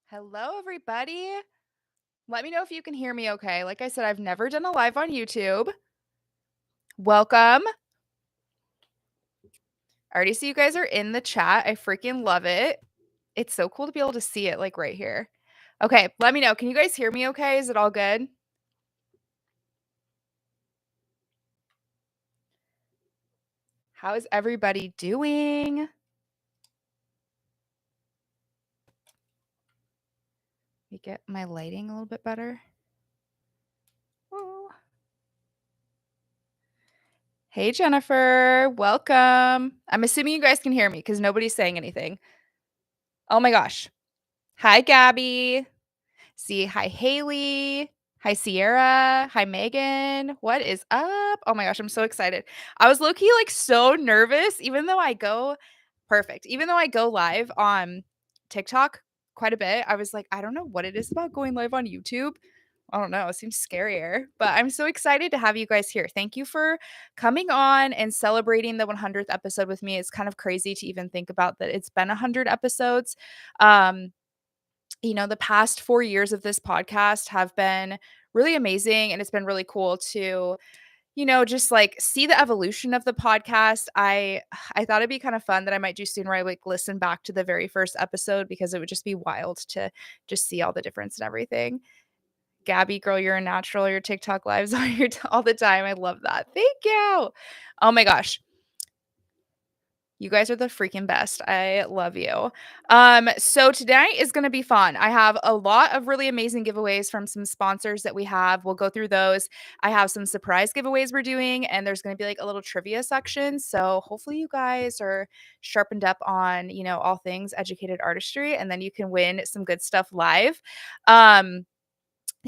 Hello, everybody. Let me know if you can hear me okay. Like I said, I've never done a live on YouTube. Welcome. I already see you guys are in the chat. I freaking love it. It's so cool to be able to see it like right here. Okay, let me know. Can you guys hear me okay? Is it all good? How is everybody doing? Let me get my lighting a little bit better. Whoa. Hey, Jennifer. Welcome. I'm assuming you guys can hear me because nobody's saying anything. Oh my gosh. Hi, Gabby. See, hi, Haley. Hi, Sierra. Hi, Megan. What is up? Oh my gosh, I'm so excited. I was low-key like so nervous, even though I go perfect. Even though I go live on TikTok quite a bit, I was like, I don't know what it is about going live on YouTube. I don't know. It seems scarier, but I'm so excited to have you guys here. Thank you for coming on and celebrating the 100th episode with me. It's kind of crazy to even think about that it's been 100 episodes. The past 4 years of this podcast have been really amazing, and it's been really cool to, just, like, see the evolution of the podcast. I thought it'd be kind of fun that I might do soon where I, like, listen back to the very first episode because it would just be wild to just see all the difference and everything. Gabby, girl, you're a natural. Your TikTok lives on your all the time. I love that. Thank you. Oh my gosh. You guys are the freaking best. I love you. So tonight is gonna be fun. I have a lot of really amazing giveaways from some sponsors that we have. We'll go through those. I have some surprise giveaways we're doing, and there's gonna be like a little trivia section. So hopefully you guys are sharpened up on, all things educated artistry, and then you can win some good stuff live.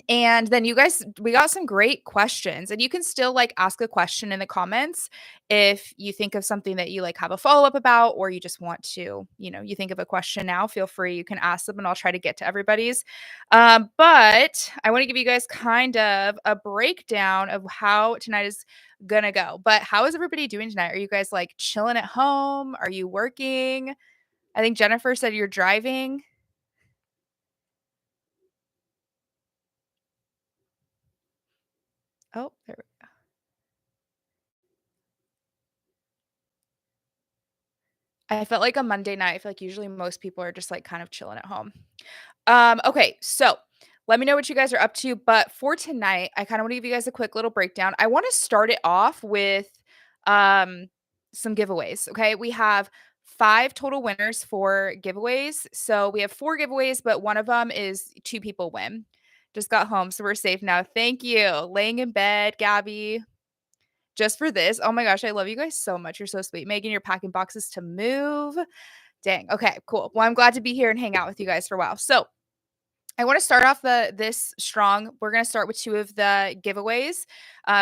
And then we got some great questions, and you can still like ask a question in the comments if you think of something that you like have a follow up about, or you just want to, you think of a question now, feel free. You can ask them and I'll try to get to everybody's. But I want to give you guys kind of a breakdown of how tonight is gonna go. But how is everybody doing tonight? Are you guys like chilling at home? Are you working? I think Jennifer said you're driving. Oh, there we go. I felt like a Monday night. I feel like usually most people are just like kind of chilling at home. Okay, so let me know what you guys are up to. But for tonight, I kind of want to give you guys a quick little breakdown. I want to start it off with um some giveaways. Okay, we have 5 total winners for giveaways. So we have 4 giveaways, but one of them is 2 people win. Just got home, so we're safe now. Thank you. Laying in bed, Gabby. Just for this. Oh my gosh, I love you guys so much. You're so sweet. Megan, you're packing boxes to move. Dang. Okay, cool. Well, I'm glad to be here and hang out with you guys for a while. So I want to start off this strong. We're gonna start with 2 of the giveaways.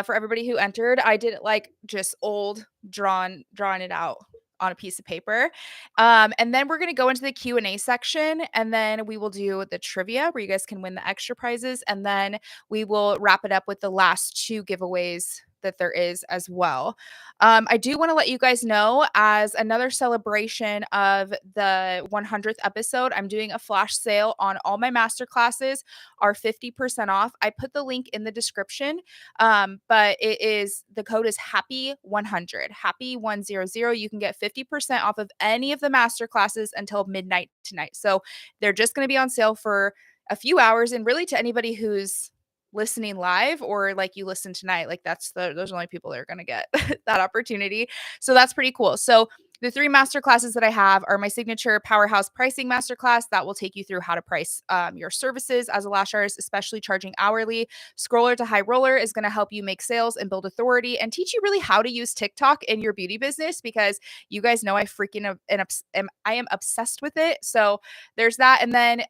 For everybody who entered, I did it like just old drawing it out on a piece of paper. And then we're gonna go into the Q&A section, and then we will do the trivia where you guys can win the extra prizes, and then we will wrap it up with the last 2 giveaways that there is as well. I do want to let you guys know, as another celebration of the 100th episode, I'm doing a flash sale on all my master classes are 50% off. I put the link in the description, but the code is happy100, happy100. You can get 50% off of any of the master classes until midnight tonight. So they're just going to be on sale for a few hours, and really to anybody who's listening live or like you listen tonight, like those are the only people that are going to get that opportunity. So that's pretty cool. So the 3 master classes that I have are my signature powerhouse pricing masterclass that will take you through how to price your services as a lash artist, especially charging hourly. Scroller to high roller is going to help you make sales and build authority and teach you really how to use TikTok in your beauty business, because you guys know I freaking I am obsessed with it. So there's that. And then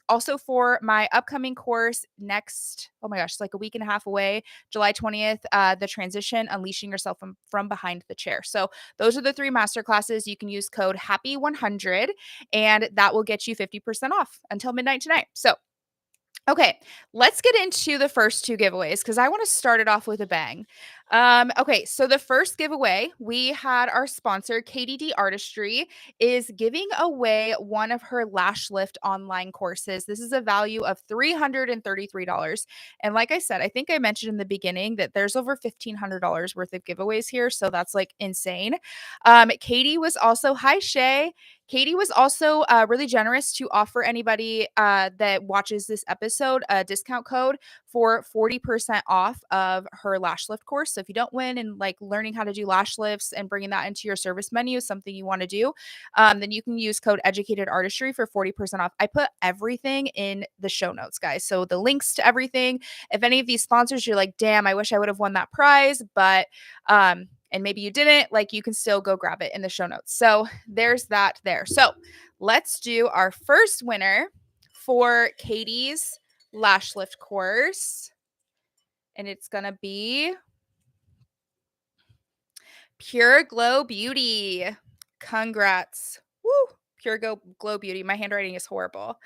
also for my upcoming course next, oh my gosh, it's like a week and a half away, July 20th, the transition, unleashing yourself from behind the chair. So those are the 3 master classes. You can use code happy100 and that will get you 50% off until midnight tonight. So okay, let's get into the first 2 giveaways because I want to start it off with a bang. Okay, so the first giveaway, we had our sponsor, KDD Artistry, is giving away one of her lash lift online courses. This is a value of $333. And like I said, I think I mentioned in the beginning that there's over $1,500 worth of giveaways here. So that's like insane. Katie was also, hi, Shay. Katie was also really generous to offer anybody that watches this episode a discount code for 40% off of her lash lift course. So if you don't win and like learning how to do lash lifts and bringing that into your service menu is something you want to do, then you can use code Educated Artistry for 40% off. I put everything in the show notes, guys. So the links to everything. If any of these sponsors, you're like, damn, I wish I would have won that prize, but and maybe you didn't, like you can still go grab it in the show notes. So there's that there. So let's do our first winner for Katie's lash lift course. And it's going to be Pure Glow Beauty. Congrats. Woo! Pure Glow Beauty. My handwriting is horrible.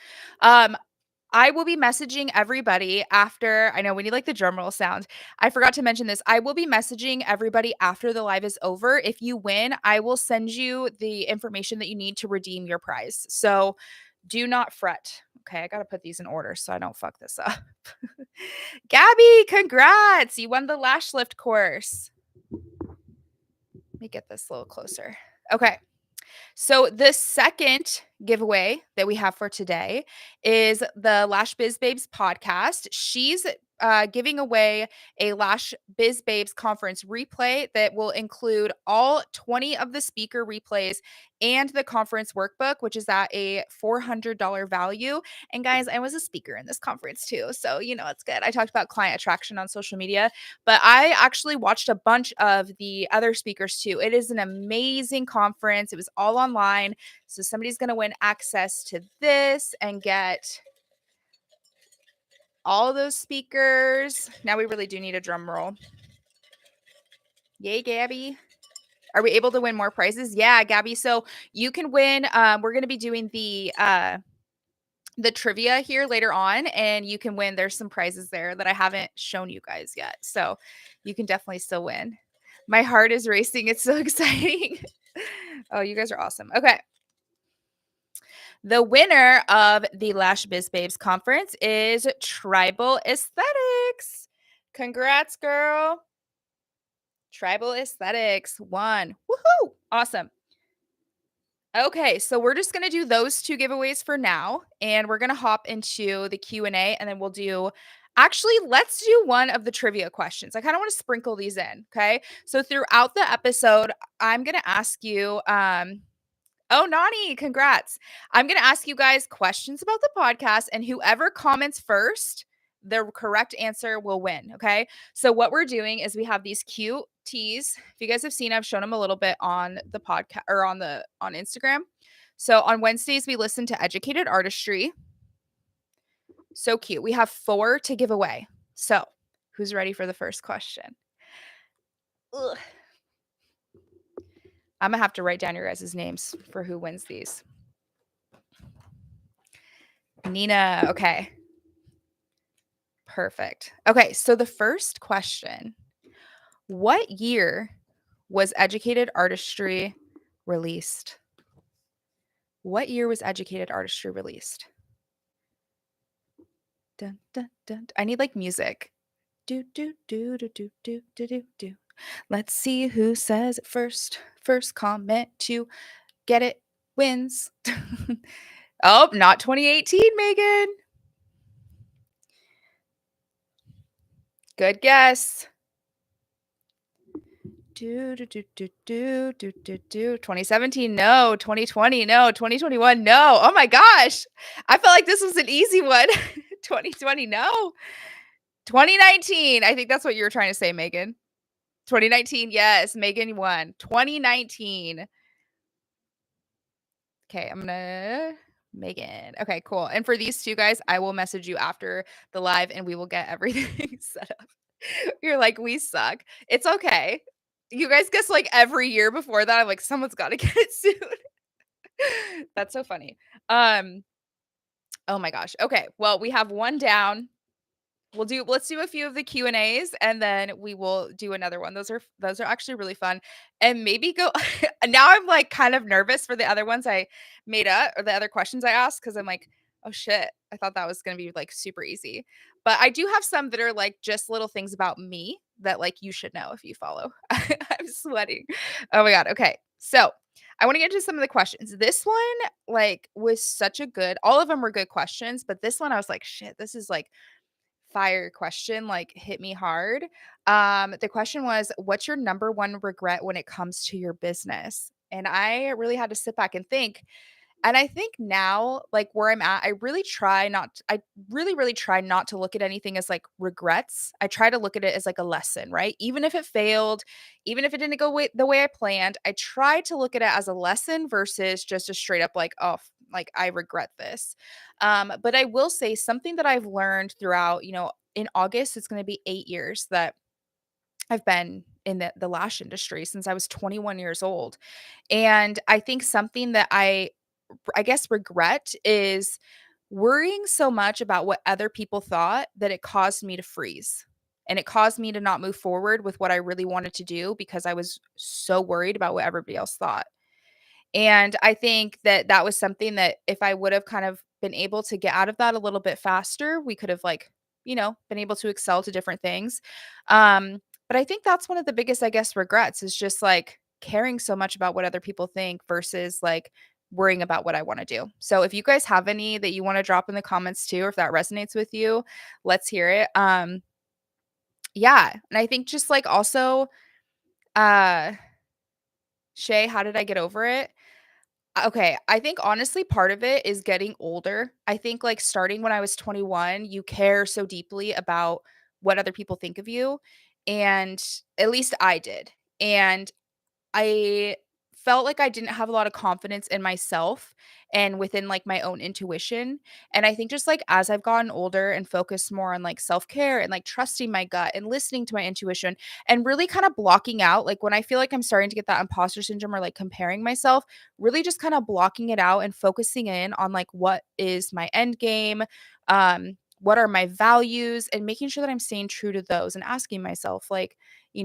I will be messaging everybody after. I know we need like the drum roll sound. I forgot to mention this. I will be messaging everybody after the live is over. If you win, I will send you the information that you need to redeem your prize. So do not fret. Okay, I got to put these in order so I don't fuck this up. Gabby, congrats. You won the lash lift course. Let me get this a little closer. Okay. So the second giveaway that we have for today is the Lash Biz Babes podcast. She's giving away a Lash Biz Babes conference replay that will include all 20 of the speaker replays and the conference workbook, which is at a $400 value. And guys, I was a speaker in this conference too. So, you know, it's good. I talked about client attraction on social media, but I actually watched a bunch of the other speakers too. It is an amazing conference. It was all online. So somebody's going to win access to this and get all of those speakers. Now we really do need a drum roll. Yay, Gabby. Are we able to win more prizes? Yeah, Gabby. So you can win. We're going to be doing the trivia here later on, and you can win. There's some prizes there that I haven't shown you guys yet. So you can definitely still win. My heart is racing. It's so exciting. Oh, you guys are awesome. Okay. The winner of the Lash Biz Babes conference is Tribal Aesthetics. Congrats, girl. Tribal Aesthetics won. Woohoo! Awesome. Okay, so we're just going to do those two giveaways for now, and we're going to hop into the Q&A, and then we'll do actually, let's do one of the trivia questions. I kind of want to sprinkle these in, okay? So throughout the episode, I'm going to ask you oh, Nani, congrats. I'm going to ask you guys questions about the podcast, and whoever comments first, the correct answer will win. Okay. So, what we're doing is we have these cute tees. If you guys have seen, I've shown them a little bit on the podcast or on Instagram. So, on Wednesdays, we listen to Educated Artistry. So cute. We have 4 to give away. So, who's ready for the first question? Ugh. I'm going to have to write down your guys' names for who wins these. Nina. Okay. Perfect. Okay. So the first question, what year was Educated Artistry released? What year was Educated Artistry released? Dun, dun, dun. I need like music. Do, do, do, do, do, do, do, do, do. Let's see who says it first. First comment to get it wins. Oh, not 2018, Megan. Good guess. 2017, no. 2020, no. 2021, no. Oh my gosh. I felt like this was an easy one. 2020, no. 2019. I think that's what you were trying to say, Megan. 2019, yes. Megan won. 2019. Okay, I'm gonna Megan. Okay, cool. And for these two guys, I will message you after the live and we will get everything set up. You're like, we suck. It's okay. You guys guess like every year before that. I'm like, someone's got to get it soon. That's so funny. Oh my gosh. Okay. Well, we have one down. let's do a few of the Q&As and then we will do another one. Those are actually really fun. And maybe go now I'm like kind of nervous for the other ones I made up or the other questions I asked because I'm like, oh shit, I thought that was gonna be like super easy. But I do have some that are like just little things about me that like you should know if you follow. I'm sweating. Oh my god. Okay. So I want to get into some of the questions. This one like was such a good, all of them were good questions, but this one I was like, shit, this is like fire question, like hit me hard. The question was, what's your number one regret when it comes to your business? And I really had to sit back and think. And I think now, like where I'm at, I really, really try not to look at anything as like regrets. I try to look at it as like a lesson, right? Even if it failed, even if it didn't go the way I planned, I try to look at it as a lesson versus just a straight up like, oh, like I regret this. But I will say something that I've learned throughout, in August, it's going to be 8 years that I've been in the lash industry since I was 21 years old. And I think something that I guess regret is worrying so much about what other people thought that it caused me to freeze. And it caused me to not move forward with what I really wanted to do because I was so worried about what everybody else thought. And I think that that was something that if I would have kind of been able to get out of that a little bit faster, we could have like, been able to excel to different things. But I think that's one of the biggest, I guess, regrets is just like caring so much about what other people think versus like worrying about what I want to do. So if you guys have any that you want to drop in the comments too, or if that resonates with you, let's hear it. Yeah. And I think just like also, uh, Shay, how did I get over it? Okay, I think honestly part of it is getting older. I think like starting when I was 21, you care so deeply about what other people think of you, and at least I did. And I felt like I didn't have a lot of confidence in myself and within like my own intuition. And I think just like as I've gotten older and focused more on like self-care and like trusting my gut and listening to my intuition and really kind of blocking out like when I feel like I'm starting to get that imposter syndrome or like comparing myself, really just kind of blocking it out and focusing in on like what is my end game, what are my values and making sure that I'm staying true to those and asking myself like,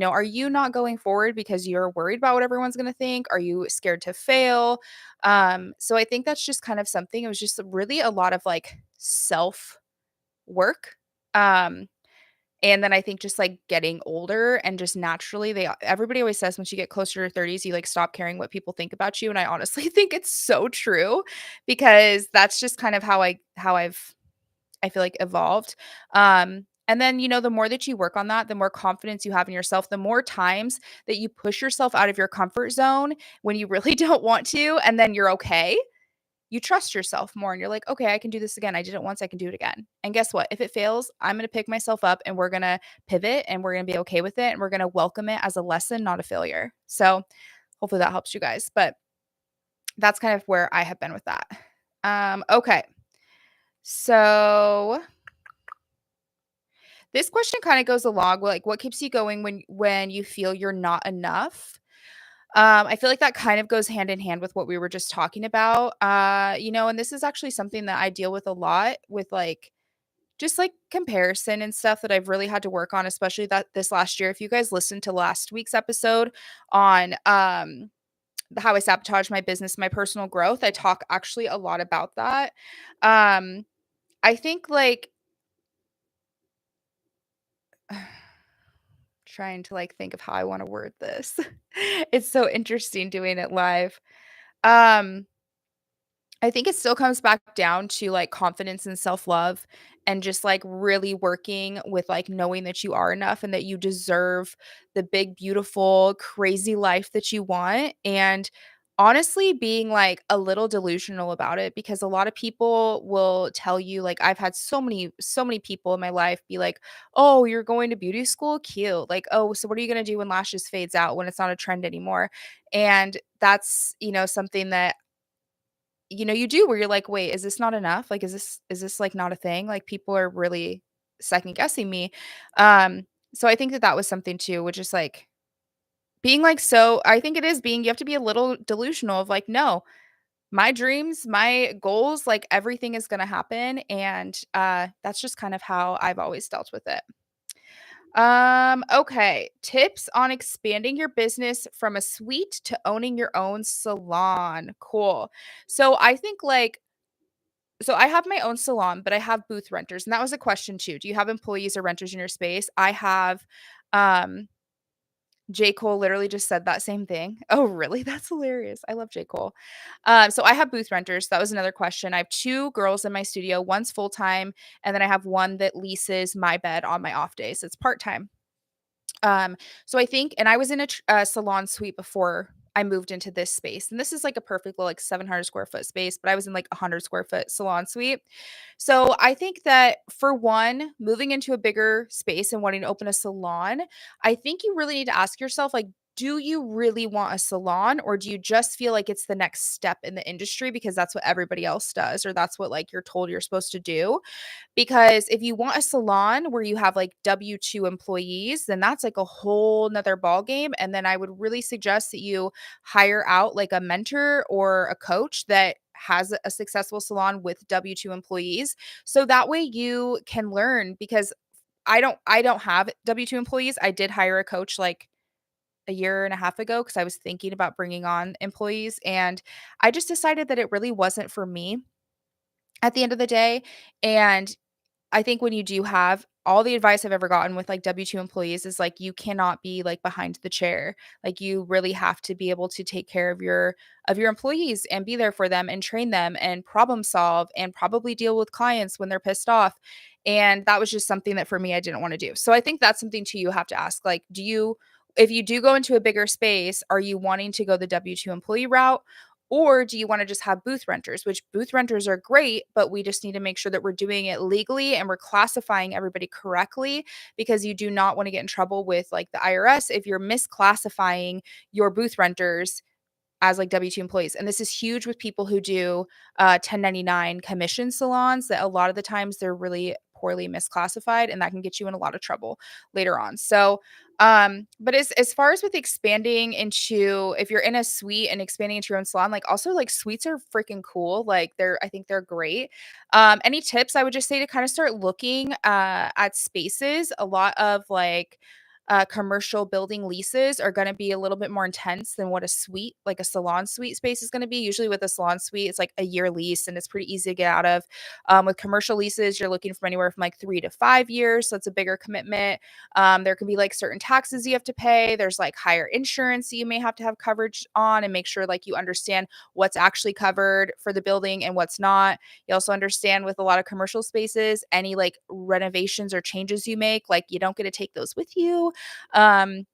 are you not going forward because you're worried about what everyone's going to think? Are you scared to fail? So I think that's just kind of something. It was just really a lot of like self work. Um, and then I think just like getting older and just naturally, everybody always says once you get closer to your 30s, you like stop caring what people think about you. And I honestly think it's so true because that's just kind of I feel like evolved. And then, the more that you work on that, the more confidence you have in yourself, the more times that you push yourself out of your comfort zone when you really don't want to, and then you're okay. You trust yourself more and you're like, okay, I can do this again. I did it once, I can do it again. And guess what? If it fails, I'm going to pick myself up and we're going to pivot and we're going to be okay with it and we're going to welcome it as a lesson, not a failure. So hopefully that helps you guys. But that's kind of where I have been with that. Okay. So this question kind of goes along with like what keeps you going when you feel you're not enough. I feel like that kind of goes hand in hand with what we were just talking about. And this is actually something that I deal with a lot with like just like comparison and stuff that I've really had to work on, especially that this last year. If you guys listened to last week's episode on how I sabotage my business, my personal growth, I talk actually a lot about that. I think like trying to like think of how I want to word this. It's so interesting doing it live. Um, I think it still comes back down to like confidence and self-love and just like really working with like knowing that you are enough and that you deserve the big, beautiful, crazy life that you want. And honestly, being like a little delusional about it because a lot of people will tell you, like, I've had so many people in my life be like, oh, you're going to beauty school? Cute. Like, oh, so what are you going to do when lashes fades out when it's not a trend anymore? And that's, something that you do where you're like, "Wait, is this not enough? Like, is this, like, not a thing?" Like, people are really second guessing me. So I think that that was something too, which is, like, being, like, so I think it is being you have to be a little delusional of, like, "No, my dreams, my goals, like everything is gonna happen, and, that's just kind of how I've always dealt with it. Okay. Tips on expanding your business from a suite to owning your own salon. Cool. So I think so I have my own salon, but I have booth renters. And that was a question too. Do you have employees or renters in your space? I have um J. Cole literally just said that same thing. Oh, really? That's hilarious. I love J. Cole. So I have booth renters. That was another question. I have two girls in my studio. One's full time, and then I have one that leases my bed on my off days. It's part time. Um, so I think and I was in a salon suite before I moved into this space, and this is like a perfect little, like, 700 square foot space, but I was in, like, a 100 square foot salon suite. So I think that, for one, moving into a bigger space and wanting to open a salon, I think you really need to ask yourself, like, do you really want a salon, or do you just feel like it's the next step in the industry because that's what everybody else does, or that's what, like, you're told you're supposed to do? Because if you want a salon where you have, like, W-2 employees, then that's, like, a whole nother ballgame, and then I would really suggest that you hire out, like, a mentor or a coach that has a successful salon with W-2 employees, so that way you can learn because I don't have W-2 employees. I did hire a coach, like, a year and a half ago because I was thinking about bringing on employees, and I just decided that it really wasn't for me at the end of the day, and I think when you do have all the advice I've ever gotten with, like, W-2 employees is, like, you cannot be, like, behind the chair. Like, you really have to be able to take care of your employees and be there for them and train them and problem solve and probably deal with clients when they're pissed off, and that was just something that for me, I didn't wanna do. So I think that's something too you have to ask, like, do you if you do go into a bigger space, are you wanting to go the W-2 employee route, or do you wanna just have booth renters? Which booth renters are great, but we just need to make sure that we're doing it legally and we're classifying everybody correctly because you do not wanna get in trouble with, like, the IRS if you're misclassifying your booth renters as, like, W-2 employees, and this is huge with people who do, 1099 commission salons that a lot of the times they're really poorly misclassified, and that can get you in a lot of trouble later on. So, but as far as with expanding into if you're in a suite and expanding into your own salon, like, also, like, suites are freaking cool, like, I think they're great. Any tips, I would just say to kinda start looking, at spaces. A lot of, like, commercial building leases are gonna be a little bit more intense than what a suite, like a salon suite space is gonna be. Usually with a salon suite, it's like a year lease and it's pretty easy to get out of. With commercial leases, you're looking from anywhere from like 3 to 5 years, so it's a bigger commitment. There can be like certain taxes you have to pay. There's like higher insurance that you may have to have coverage on and make sure like you understand what's actually covered for the building and what's not. You also understand with a lot of commercial spaces, any like renovations or changes you make, like you don't get to take those with you. um,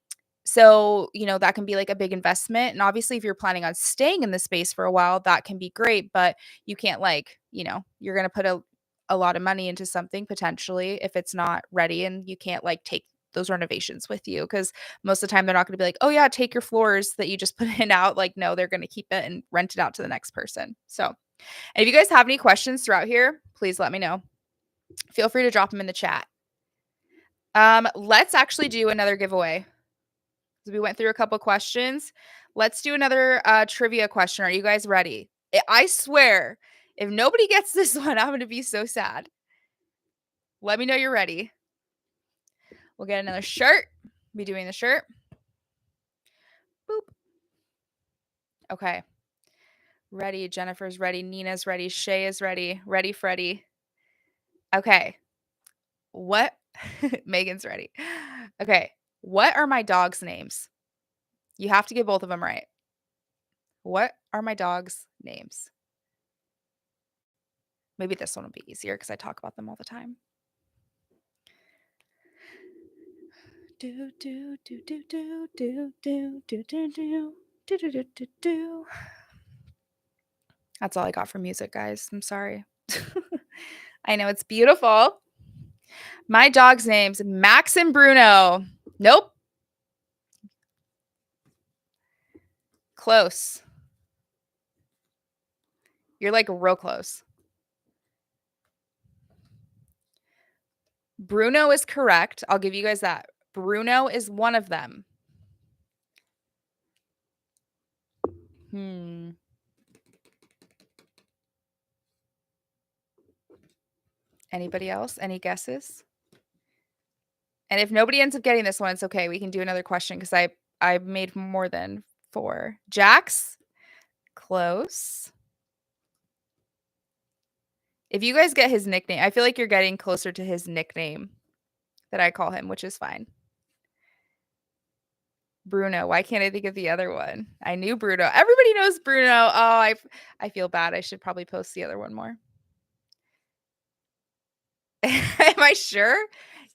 so, that can be like a big investment. And obviously, if you're planning on staying in the space for a while, that can be great, but you can't like, you're going to put a lot of money into something potentially if it's not ready and you can't like take those renovations with you because most of the time they're not going to be like, oh yeah, take your floors that you just put in out. Like, no, they're going to keep it and rent it out to the next person. So, and if you guys have any questions throughout here, please let me know. Feel free to drop them in the chat. Let's actually do another giveaway. So we went through a couple questions. Let's do another trivia question. Are you guys ready? I swear, if nobody gets this one, I'm going to be so sad. Let me know you're ready. We'll get another shirt. Be doing the shirt. Boop. Okay. Ready. Jennifer's ready. Nina's ready. Shay is ready. Ready, Freddie. Okay. What? Megan's ready. Okay. What are my dogs' names? You have to get both of them right. What are my dogs' names? Maybe this one will be easier because I talk about them all the time. Do do do do do do do do do do do do do do. That's all I got for music, guys. I'm sorry. I know it's beautiful. My dog's name's Max and Bruno. Nope. Close. You're like real close. Bruno is correct. I'll give you guys that. Bruno is one of them. Anybody else? Any guesses? And if nobody ends up getting this one, it's okay. We can do another question because I made more than 4. Jax? Close. If you guys get his nickname, I feel like you're getting closer to his nickname that I call him, which is fine. Bruno. Why can't I think of the other one? I knew Bruno. Everybody knows Bruno. Oh, I feel bad. I should probably post the other one more. Am I sure?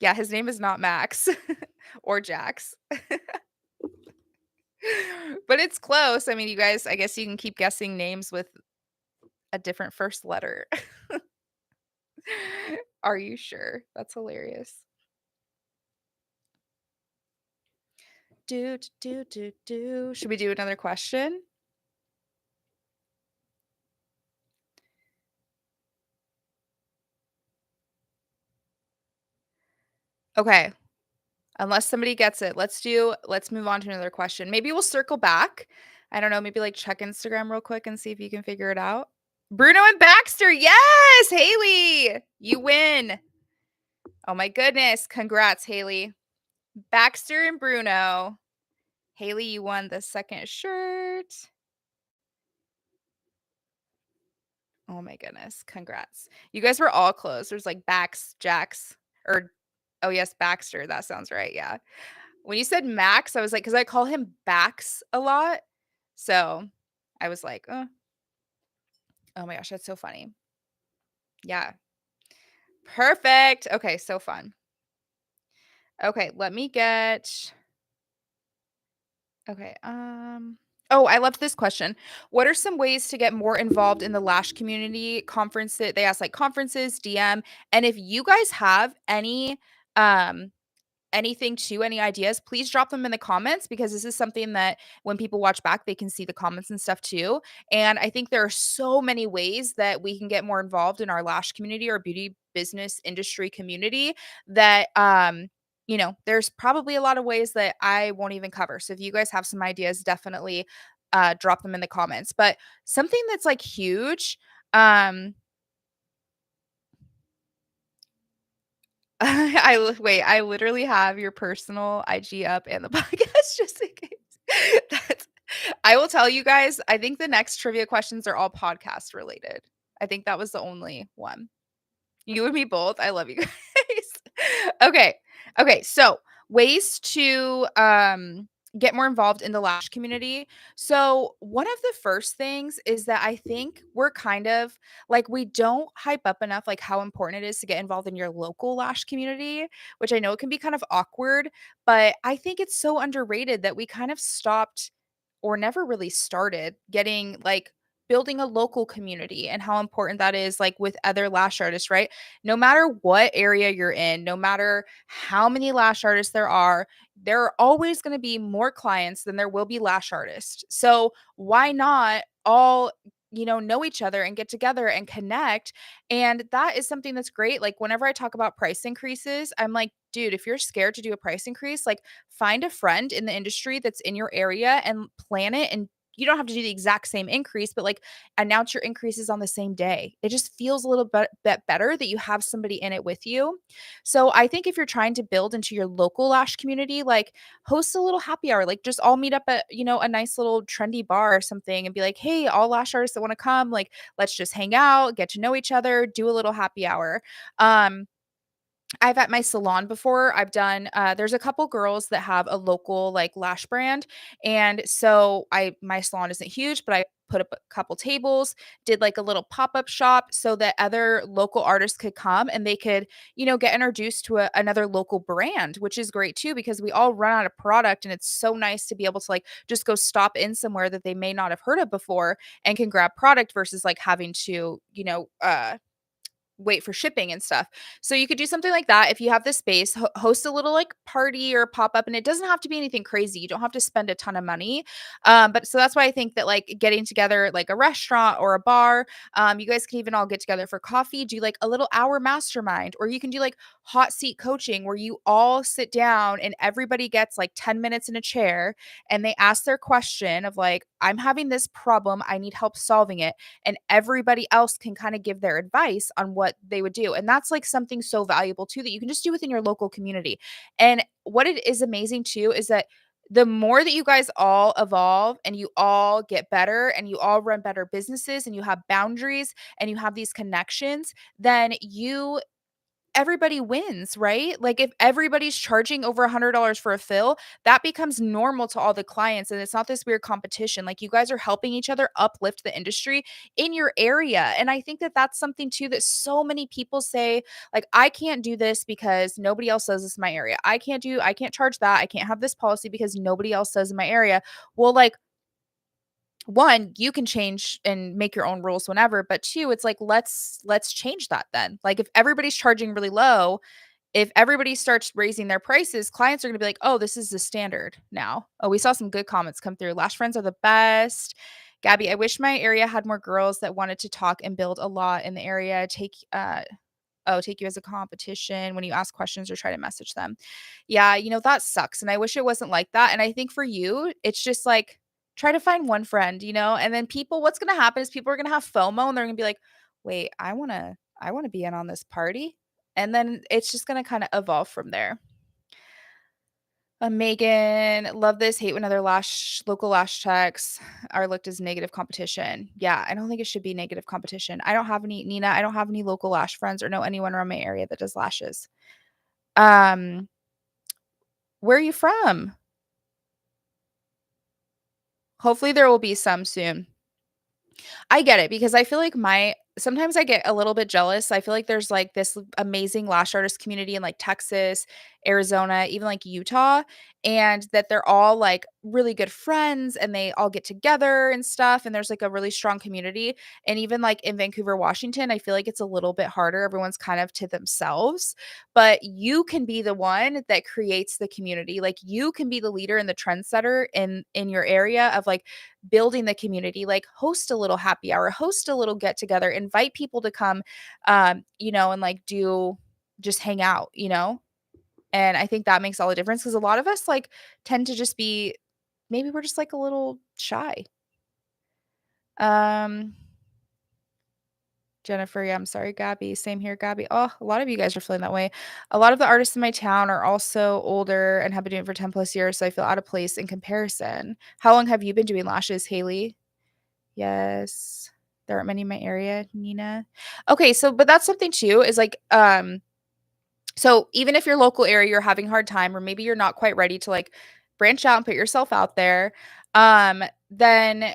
Yeah, his name is not Max or Jax. But it's close. I mean, you guys, I guess you can keep guessing names with a different first letter. Are you sure? That's hilarious. Do. Should we do another question? Okay. Unless somebody gets it, let's move on to another question. Maybe we'll circle back. I don't know, maybe like check Instagram real quick and see if you can figure it out. Bruno and Baxter. Yes, Haley, you win. Oh my goodness. Congrats, Haley. Baxter and Bruno. Haley, you won the second shirt. Oh my goodness. Congrats. You guys were all close. There's like Jax, or oh yes, Baxter. That sounds right. Yeah. When you said Max, I was like, because I call him Bax a lot. So I was like, oh my gosh, that's so funny. Yeah. Perfect. Okay, so fun. Okay, let me get okay. Oh, I loved this question. What are some ways to get more involved in the Lash community conference? They asked like conferences, DM, and if you guys have um anything to any ideas, please drop them in the comments because this is something that when people watch back, they can see the comments and stuff too. And I think there are so many ways that we can get more involved in our lash community or beauty business industry community that there's probably a lot of ways that I won't even cover. So if you guys have some ideas, definitely drop them in the comments. But something that's like huge, um I literally have your personal IG up and the podcast just in case. That's I will tell you guys, I think the next trivia questions are all podcast related. I think that was the only one. You and me both. I love you guys. Okay. Okay, so ways to get more involved in the lash community. So, one of the first things is that I think we're kind of like we don't hype up enough like how important it is to get involved in your local lash community, which I know it can be kind of awkward, but I think it's so underrated that we kind of stopped or never really started getting like building a local community and how important that is like with other lash artists, right? No matter what area you're in, no matter how many lash artists there are always going to be more clients than there will be lash artists. So why not all know each other and get together and connect. And that is something that's great. Like whenever I talk about price increases, I'm like, dude, if you're scared to do a price increase, like find a friend in the industry that's in your area and plan it, and you don't have to do the exact same increase, but like announce your increases on the same day. It just feels a little bit better that you have somebody in it with you. So I think if you're trying to build into your local lash community, like host a little happy hour, like just all meet up at, a nice little trendy bar or something and be like, hey, all lash artists that want to come, like let's just hang out, get to know each other, do a little happy hour. I've at my salon before, I've done there's a couple girls that have a local like lash brand. And so my salon isn't huge, but I put up a couple tables, did like a little pop-up shop so that other local artists could come and they could, get introduced to another local brand, which is great too because we all run out of product and it's so nice to be able to like just go stop in somewhere that they may not have heard of before and can grab product versus like having to, wait for shipping and stuff. So you could do something like that if you have the space, host a little like party or pop up, and it doesn't have to be anything crazy. You don't have to spend a ton of money. But so that's why I think that like getting together like a restaurant or a bar, you guys can even all get together for coffee, do like a little hour mastermind, or you can do like hot seat coaching where you all sit down and everybody gets like 10 minutes in a chair and they ask their question of like, I'm having this problem, I need help solving it, and everybody else can kind of give their advice on what they would do. And that's like something so valuable too that you can just do within your local community. And what it is amazing too is that the more that you guys all evolve and you all get better and you all run better businesses and you have boundaries and you have these connections, then everybody wins, right? Like if everybody's charging over $100 for a fill, that becomes normal to all the clients and it's not this weird competition. Like you guys are helping each other uplift the industry in your area. And I think that that's something too that so many people say like I can't do this because nobody else does this in my area. I can't charge that. I can't have this policy because nobody else does in my area. Well, like one, you can change and make your own rules whenever, but two, it's like let's change that then. Like if everybody's charging really low, if everybody starts raising their prices, clients are going to be like, "Oh, this is the standard now." Oh, we saw some good comments come through. Lash friends are the best. Gabby, I wish my area had more girls that wanted to talk and build a lot in the area. Take you as a competition when you ask questions or try to message them. Yeah, that sucks. And I wish it wasn't like that. And I think for you, it's just like try to find one friend, and then what's going to happen is people are going to have FOMO and they're going to be like, wait, I want to be in on this party. And then it's just going to kind of evolve from there. Megan, love this. Hate when other local lash techs are looked as negative competition. Yeah, I don't think it should be negative competition. I don't have any Nina. I don't have any local lash friends or know anyone around my area that does lashes. Um, where are you from? Hopefully there will be some soon. I get it because I feel like sometimes I get a little bit jealous. I feel like there's like this amazing lash artist community in like Texas, Arizona, even like Utah, and that they're all like really good friends and they all get together and stuff. And there's like a really strong community. And even like in Vancouver, Washington, I feel like it's a little bit harder. Everyone's kind of to themselves, but you can be the one that creates the community. Like you can be the leader and the trendsetter in your area of like building the community, like host a little happy hour, host a little get together, invite people to come, and like just hang out. And I think that makes all the difference because a lot of us like tend to just be, maybe we're just like a little shy. Um, Jennifer, yeah, I'm sorry, Gabby. Same here, Gabby. Oh, a lot of you guys are feeling that way. A lot of the artists in my town are also older and have been doing it for 10 plus years, so I feel out of place in comparison. How long have you been doing lashes, Haley? Yes. There aren't many in my area, Nina. Okay, but that's something too, is like, so even if your local area you're having a hard time, or maybe you're not quite ready to like branch out and put yourself out there, then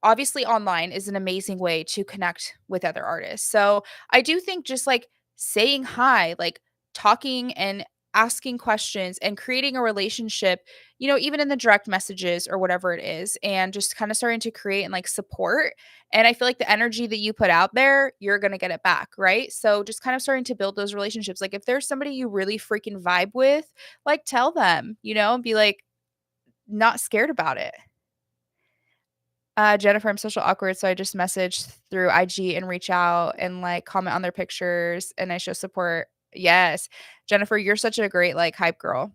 obviously online is an amazing way to connect with other artists. So I do think just like saying hi, like talking and asking questions and creating a relationship, even in the direct messages or whatever it is, and just kind of starting to create and like support. And I feel like the energy that you put out there, you're going to get it back, right? So just kind of starting to build those relationships. Like if there's somebody you really freaking vibe with, like tell them, and be like not scared about it. Jennifer, I'm social awkward, so I just message through IG and reach out and like comment on their pictures and I show support. Yes. Jennifer, you're such a great like hype girl.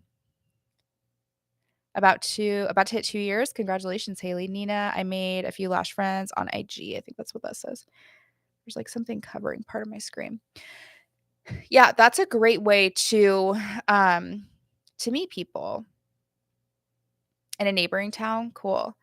About to hit 2 years. Congratulations, Haley. Nina, I made a few lash friends on IG. I think that's what that says. There's like something covering part of my screen. Yeah, that's a great way to meet people in a neighboring town. Cool.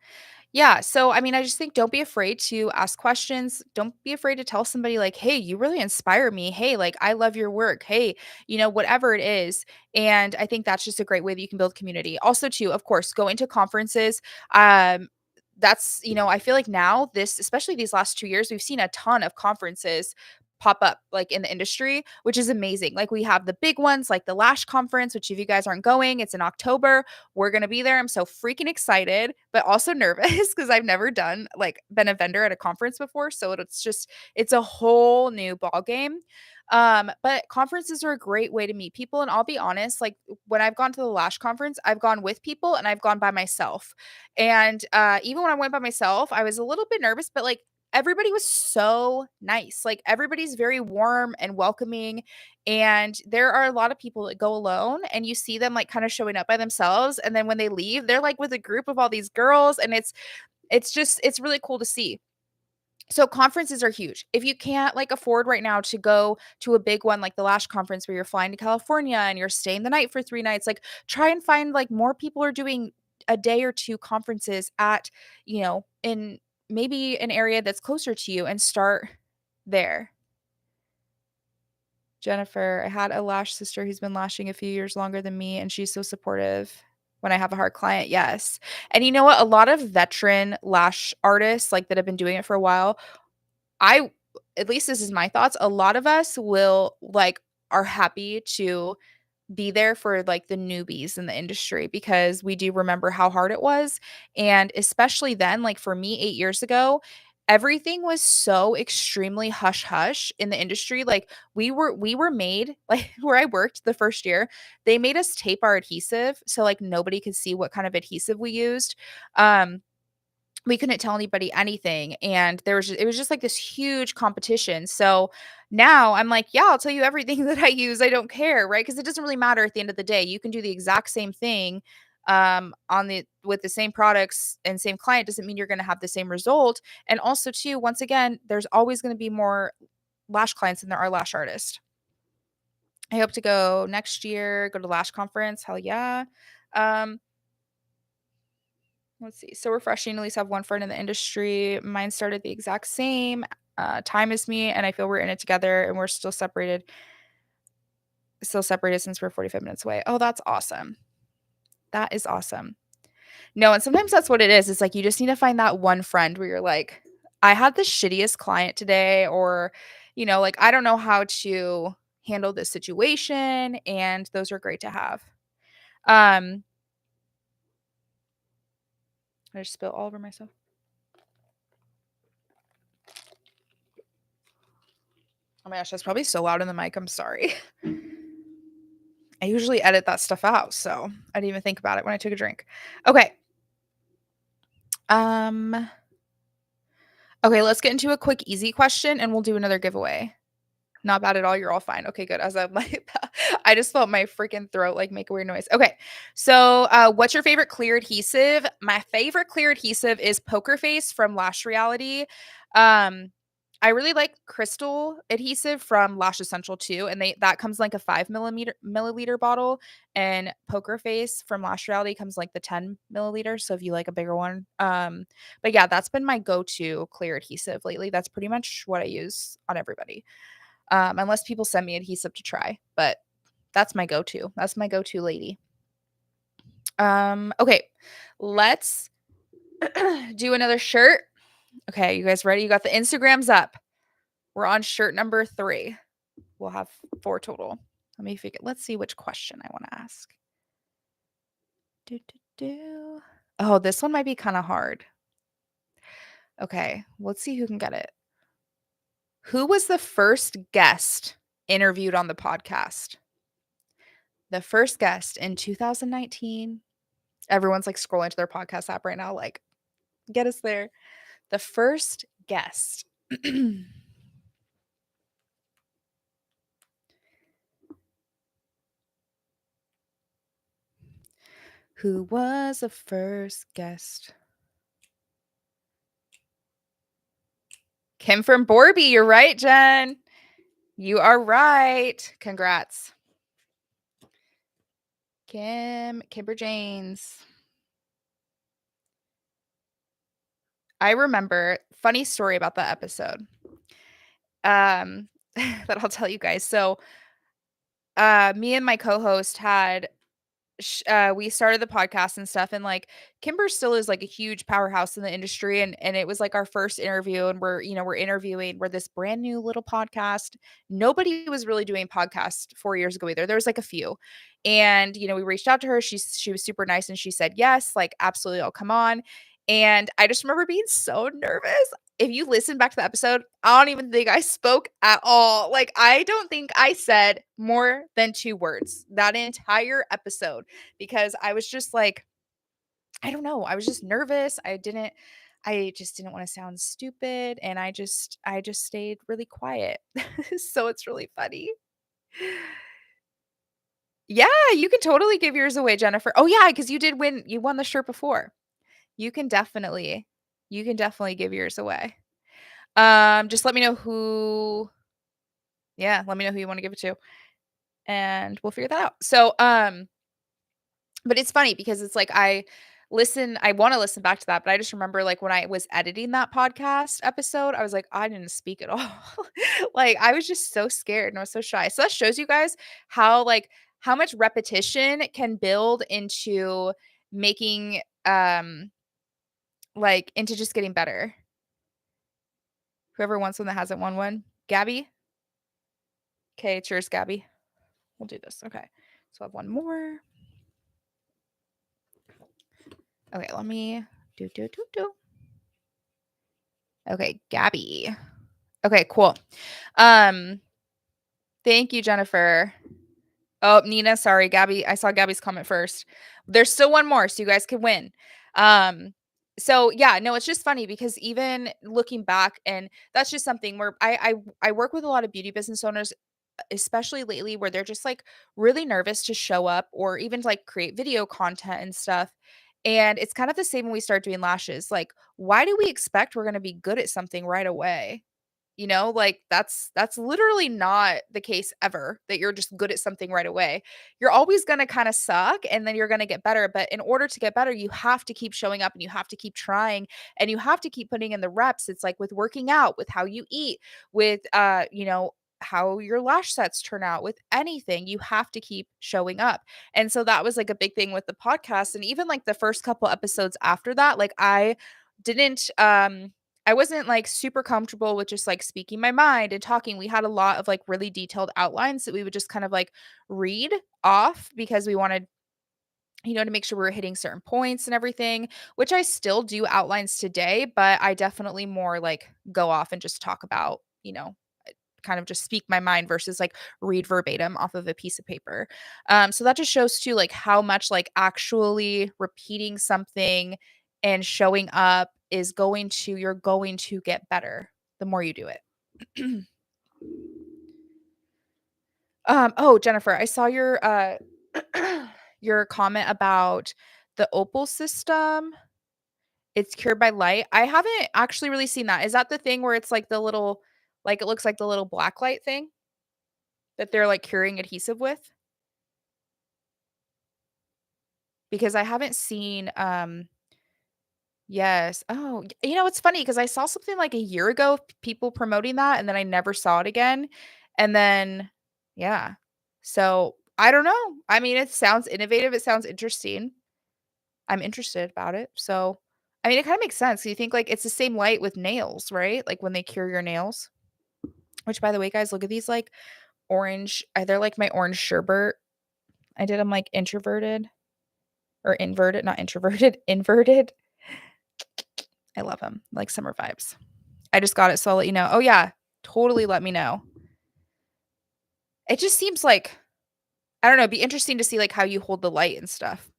Yeah. So, I mean, I just think don't be afraid to ask questions. Don't be afraid to tell somebody, like, hey, you really inspire me. Hey, like, I love your work. Hey, whatever it is. And I think that's just a great way that you can build community. Also, too, of course, going to conferences. I feel like now, especially these last 2 years, we've seen a ton of conferences pop up like in the industry, which is amazing. Like we have the big ones like the Lash Conference, which if you guys aren't going, it's in October. We're going to be there. I'm so freaking excited, but also nervous because I've never been a vendor at a conference before. So it's a whole new ball game. But conferences are a great way to meet people. And I'll be honest, like when I've gone to the Lash Conference, I've gone with people and I've gone by myself. And even when I went by myself, I was a little bit nervous, but like everybody was so nice. Like everybody's very warm and welcoming. And there are a lot of people that go alone and you see them like kind of showing up by themselves. And then when they leave, they're like with a group of all these girls. And it's really cool to see. So conferences are huge. If you can't like afford right now to go to a big one like the Lash conference where you're flying to California and you're staying the night for 3 nights, like try and find like more people are doing a day or two conferences at, in maybe an area that's closer to you and start there. Jennifer, I had a lash sister who's been lashing a few years longer than me, and she's so supportive when I have a hard client. Yes. And you know what? A lot of veteran lash artists, like that have been doing it for a while, I at least this is my thoughts, a lot of us will like are happy to be there for like the newbies in the industry because we do remember how hard it was. And especially then, like for me 8 years ago, everything was so extremely hush hush in the industry. Like we were made like where I worked the first year, they made us tape our adhesive so like nobody could see what kind of adhesive we used. We couldn't tell anybody anything, and it was just like this huge competition. So now I'm like, yeah, I'll tell you everything that I use. I don't care, right? Because it doesn't really matter at the end of the day. You can do the exact same thing on the with the same products and same client doesn't mean you're going to have the same result. And also too, once again, there's always going to be more lash clients than there are lash artists. I hope to go next year, go to lash conference. Hell yeah. Um, Let's see. So refreshing. At least have one friend in the industry. Mine started the exact same time as me, and I feel we're in it together, and we're still separated since we're 45 minutes away. Oh, that's awesome. That is awesome. No, and sometimes that's what it is. It's like you just need to find that one friend where you're like, I had the shittiest client today, or, like I don't know how to handle this situation, and those are great to have. Um, I just spilled all over myself. Oh my gosh, that's probably so loud in the mic. I'm sorry. I usually edit that stuff out, so I didn't even think about it when I took a drink. Okay. Um, okay, let's get into a quick easy question and we'll do another giveaway. Not bad at all. You're all fine. Okay, good. As I'm like, I just felt my freaking throat like make a weird noise. Okay, so what's your favorite clear adhesive? My favorite clear adhesive is Poker Face from Lash Reality. Um, I really like Crystal adhesive from Lash Essential too, and that comes like a 5 milliliter bottle, and Poker Face from Lash Reality comes like the 10 milliliter. So if you like a bigger one, but yeah, that's been my go-to clear adhesive lately. That's pretty much what I use on everybody, unless people send me adhesive to try. But that's my go-to. That's my go-to lady. Okay, let's do another shirt. Okay, you guys ready? You got the Instagrams up. We're on shirt number 3. We'll have 4 total. Let's see which question I want to ask. Oh, this one might be kind of hard. Okay, let's see who can get it. Who was the first guest interviewed on the podcast? The first guest in 2019. Everyone's like scrolling to their podcast app right now, like, get us there. The first guest. Who was the first guest? Kim from Borby. You're right, Jen. You are right. Congrats. Kimber Janes. I remember, funny story about that episode. That I'll tell you guys. So, me and my co-host had we started the podcast and stuff, and like Kimber still is like a huge powerhouse in the industry, and it was like our first interview, and we're this brand new little podcast. Nobody was really doing podcasts 4 years ago either. There was like a few, and we reached out to her. She was super nice, and she said yes, like absolutely, I'll come on. And I just remember being so nervous. If you listen back to the episode, I don't even think I spoke at all. Like, I don't think I said more than 2 words that entire episode because I was just like, I don't know. I was just nervous. I just didn't want to sound stupid. And I just stayed really quiet. So it's really funny. Yeah, you can totally give yours away, Jennifer. Oh yeah, because you won the shirt before. You can definitely give yours away. Just let me know who yeah, let me know who you wanna give it to, and we'll figure that out. So, but it's funny because it's like I wanna listen back to that, but I just remember, like, when I was editing that podcast episode, I was like, "I didn't speak at all." Like, I was just so scared and I was so shy. So that shows you guys how, like, how much repetition can build into making, like, into just getting better. Whoever wants one that hasn't won one. Gabby? Okay, cheers, Gabby. We'll do this. Okay. So I have one more. Okay, let me do. Okay, Gabby. Okay, cool. Um, thank you, Jennifer. Oh, Nina, sorry, Gabby. I saw Gabby's comment first. There's still one more, so you guys can win. Um, so yeah, no, it's just funny because even looking back, and that's just something where I work with a lot of beauty business owners, especially lately, where they're just like really nervous to show up or even like create video content and stuff. And it's kind of the same when we start doing lashes. Like, why do we expect we're going to be good at something right away? You know, like that's literally not the case ever, that you're just good at something right away. You're always going to kind of suck and then you're going to get better, but in order to get better, you have to keep showing up and you have to keep trying and you have to keep putting in the reps. It's like with working out, with how you eat, with how your lash sets turn out, with anything, you have to keep showing up. And so that was like a big thing with the podcast, and even like the first couple episodes after that, like didn't I wasn't like super comfortable with just like speaking my mind and talking. We had a lot of like really detailed outlines that we would just kind of like read off because we wanted, to make sure we were hitting certain points and everything, which I still do outlines today, but I definitely more like go off and just talk about, kind of just speak my mind versus like read verbatim off of a piece of paper. So that just shows too like how much like actually repeating something and showing up is you're going to get better the more you do it. Oh, Jennifer, I saw your your comment about the opal system. It's cured by light. I haven't actually really seen that. Is that the thing where it's like the little, like it looks like the little black light thing that they're like curing adhesive with? Because I haven't seen, yes. Oh, it's funny because I saw something like a year ago, people promoting that, and then I never saw it again. And then, yeah. So I don't know. I mean, it sounds innovative. It sounds interesting. I'm interested about it. So, I mean, it kind of makes sense. You think like it's the same light with nails, right? Like when they cure your nails, which by the way, guys, look at these like orange. They're like my orange sherbet. I did them like introverted or inverted, not introverted, inverted. I love them, like summer vibes. I just got it, so I'll let you know. Oh, yeah, totally let me know. It just seems like, I don't know, it'd be interesting to see, like, how you hold the light and stuff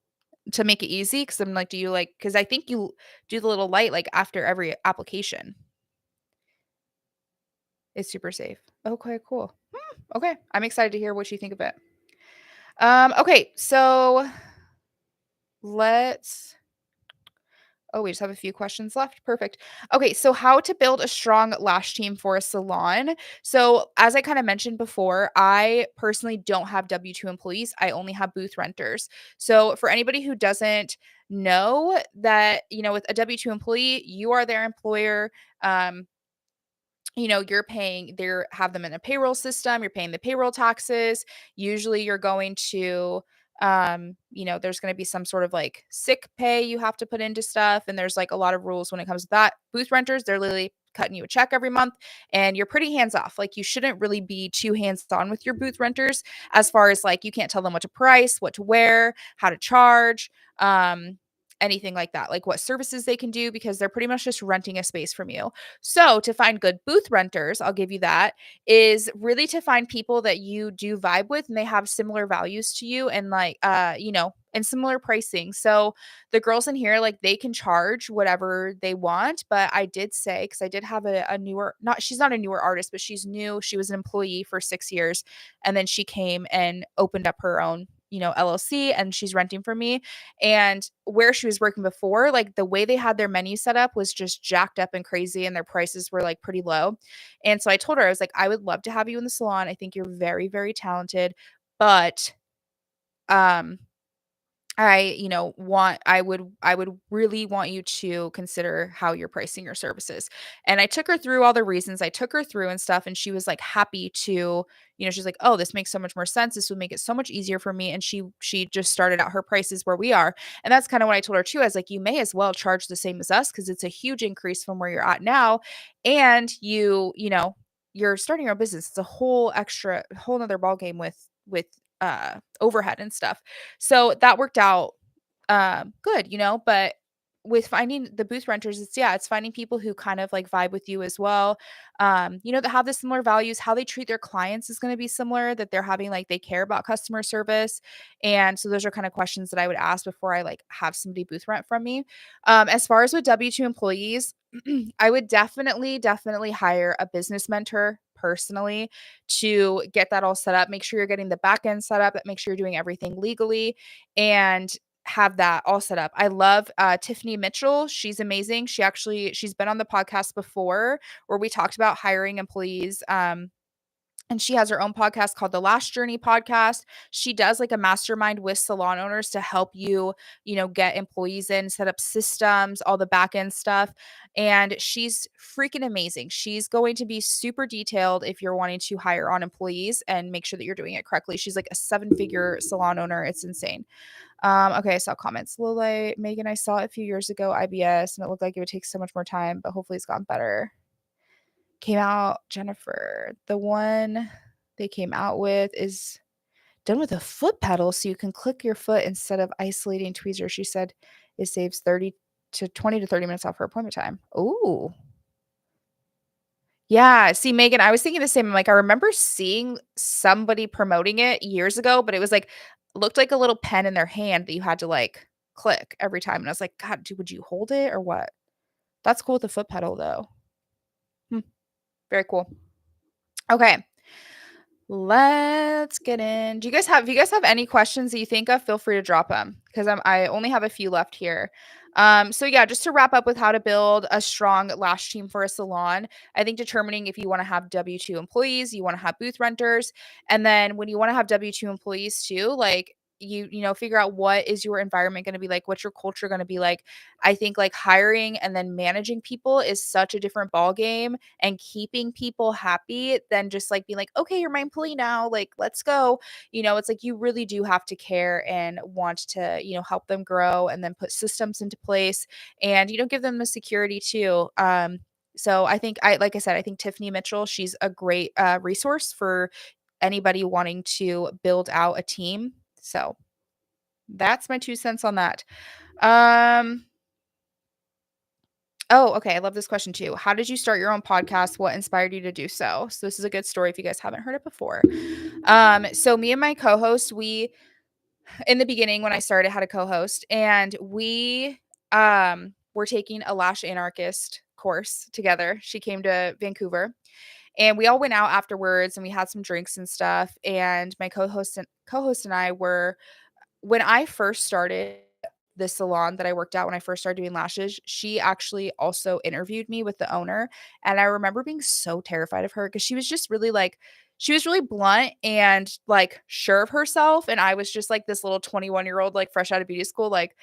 to make it easy. Because 'cause I'm like, do you, like? Because I think you do the little light, like, after every application. It's super safe. Okay, cool. Okay, I'm excited to hear what you think of it. Okay, so let's oh, we just have a few questions left. Perfect. Okay, so how to build a strong lash team for a salon. So, as I kind of mentioned before, I personally don't have W-2 employees. I only have booth renters. So, for anybody who doesn't know that, with a W-2 employee, you are their employer. Um, you're paying they have them in a payroll system, you're paying the payroll taxes. Usually you're going to there's going to be some sort of like sick pay you have to put into stuff, and there's like a lot of rules when it comes to that. Booth renters, they're literally cutting you a check every month and you're pretty hands off. Like you shouldn't really be too hands on with your booth renters, as far as like you can't tell them what to price, what to wear, how to charge, anything like that, like what services they can do, because they're pretty much just renting a space from you. So to find good booth renters, I'll give you that, is really to find people that you do vibe with and they have similar values to you, and like and similar pricing. So the girls in here, like they can charge whatever they want, but I did say, because I did have a newer, not she's not a newer artist, but she's new. She was an employee for 6 years and then she came and opened up her own LLC, and she's renting from me. And where she was working before, like the way they had their menu set up was just jacked up and crazy, and their prices were like pretty low. And so I told her, I was like, I would love to have you in the salon. I think you're very, very talented, but um I would really want you to consider how you're pricing your services. And I took her through all the reasons. I took her through and stuff, and she was like happy to, she's like, "Oh, this makes so much more sense. This would make it so much easier for me." And she just started out her prices where we are. And that's kind of what I told her too. I was like, "You may as well charge the same as us because it's a huge increase from where you're at now. And you're starting your own business. It's a whole nother ball game with overhead and stuff." So that worked out good, but with finding the booth renters, it's finding people who kind of like vibe with you as well. That have the similar values, how they treat their clients is going to be similar, that they're having like they care about customer service. And so those are kind of questions that I would ask before I like have somebody booth rent from me. As far as with W2 employees, I would definitely hire a business mentor personally to get that all set up. Make sure you're getting the back end set up, make sure you're doing everything legally, and have that all set up. I love Tiffany Mitchell. She's amazing. She's been on the podcast before where we talked about hiring employees. And she has her own podcast called the Last Journey podcast. She does like a mastermind with salon owners to help you, get employees in, set up systems, all the back end stuff. And she's freaking amazing. She's going to be super detailed if you're wanting to hire on employees and make sure that you're doing it correctly. She's like a 7-figure salon owner. It's insane. Okay, I saw comments. Lily, Megan, I saw it a few years ago, IBS, and it looked like it would take so much more time, but hopefully it's gotten better. Came out, Jennifer. The one they came out with is done with a foot pedal, so you can click your foot instead of isolating tweezers. She said it saves 30 to 20 to 30 minutes off her appointment time. Ooh. Yeah, see, Megan, I was thinking the same. I'm like, I remember seeing somebody promoting it years ago, but it was like looked like a little pen in their hand that you had to like click every time. And I was like, God, would you hold it or what? That's cool with the foot pedal though. Hmm, very cool. Okay. Let's get in. If you guys have any questions that you think of, feel free to drop them because I only have a few left here. So yeah, just to wrap up with how to build a strong lash team for a salon, I think determining if you want to have W2 employees, you want to have booth renters, and then when you want to have W2 employees too, like figure out what is your environment going to be like, what's your culture going to be like. I think like hiring and then managing people is such a different ball game, and keeping people happy than just like being like, okay, you're my employee now, like let's go. It's like you really do have to care and want to help them grow, and then put systems into place, and give them the security too. So I think like I said, I think Tiffany Mitchell, she's a great resource for anybody wanting to build out a team. So that's my 2 cents on that. um Oh, okay. I love this question too. How did you start your own podcast? What inspired you to do so? So this is a good story if you guys haven't heard it before. So me and my co-host, we in the beginning when I started had a co-host, and we were taking a lash anarchist course together. She came to Vancouver, and we all went out afterwards and we had some drinks and stuff. And my co-host and I were when I first started the salon that I worked at when I first started doing lashes, she actually also interviewed me with the owner. And I remember being so terrified of her because she was just really like, she was really blunt and like sure of herself. And I was just like this little 21-year-old, like fresh out of beauty school. Like,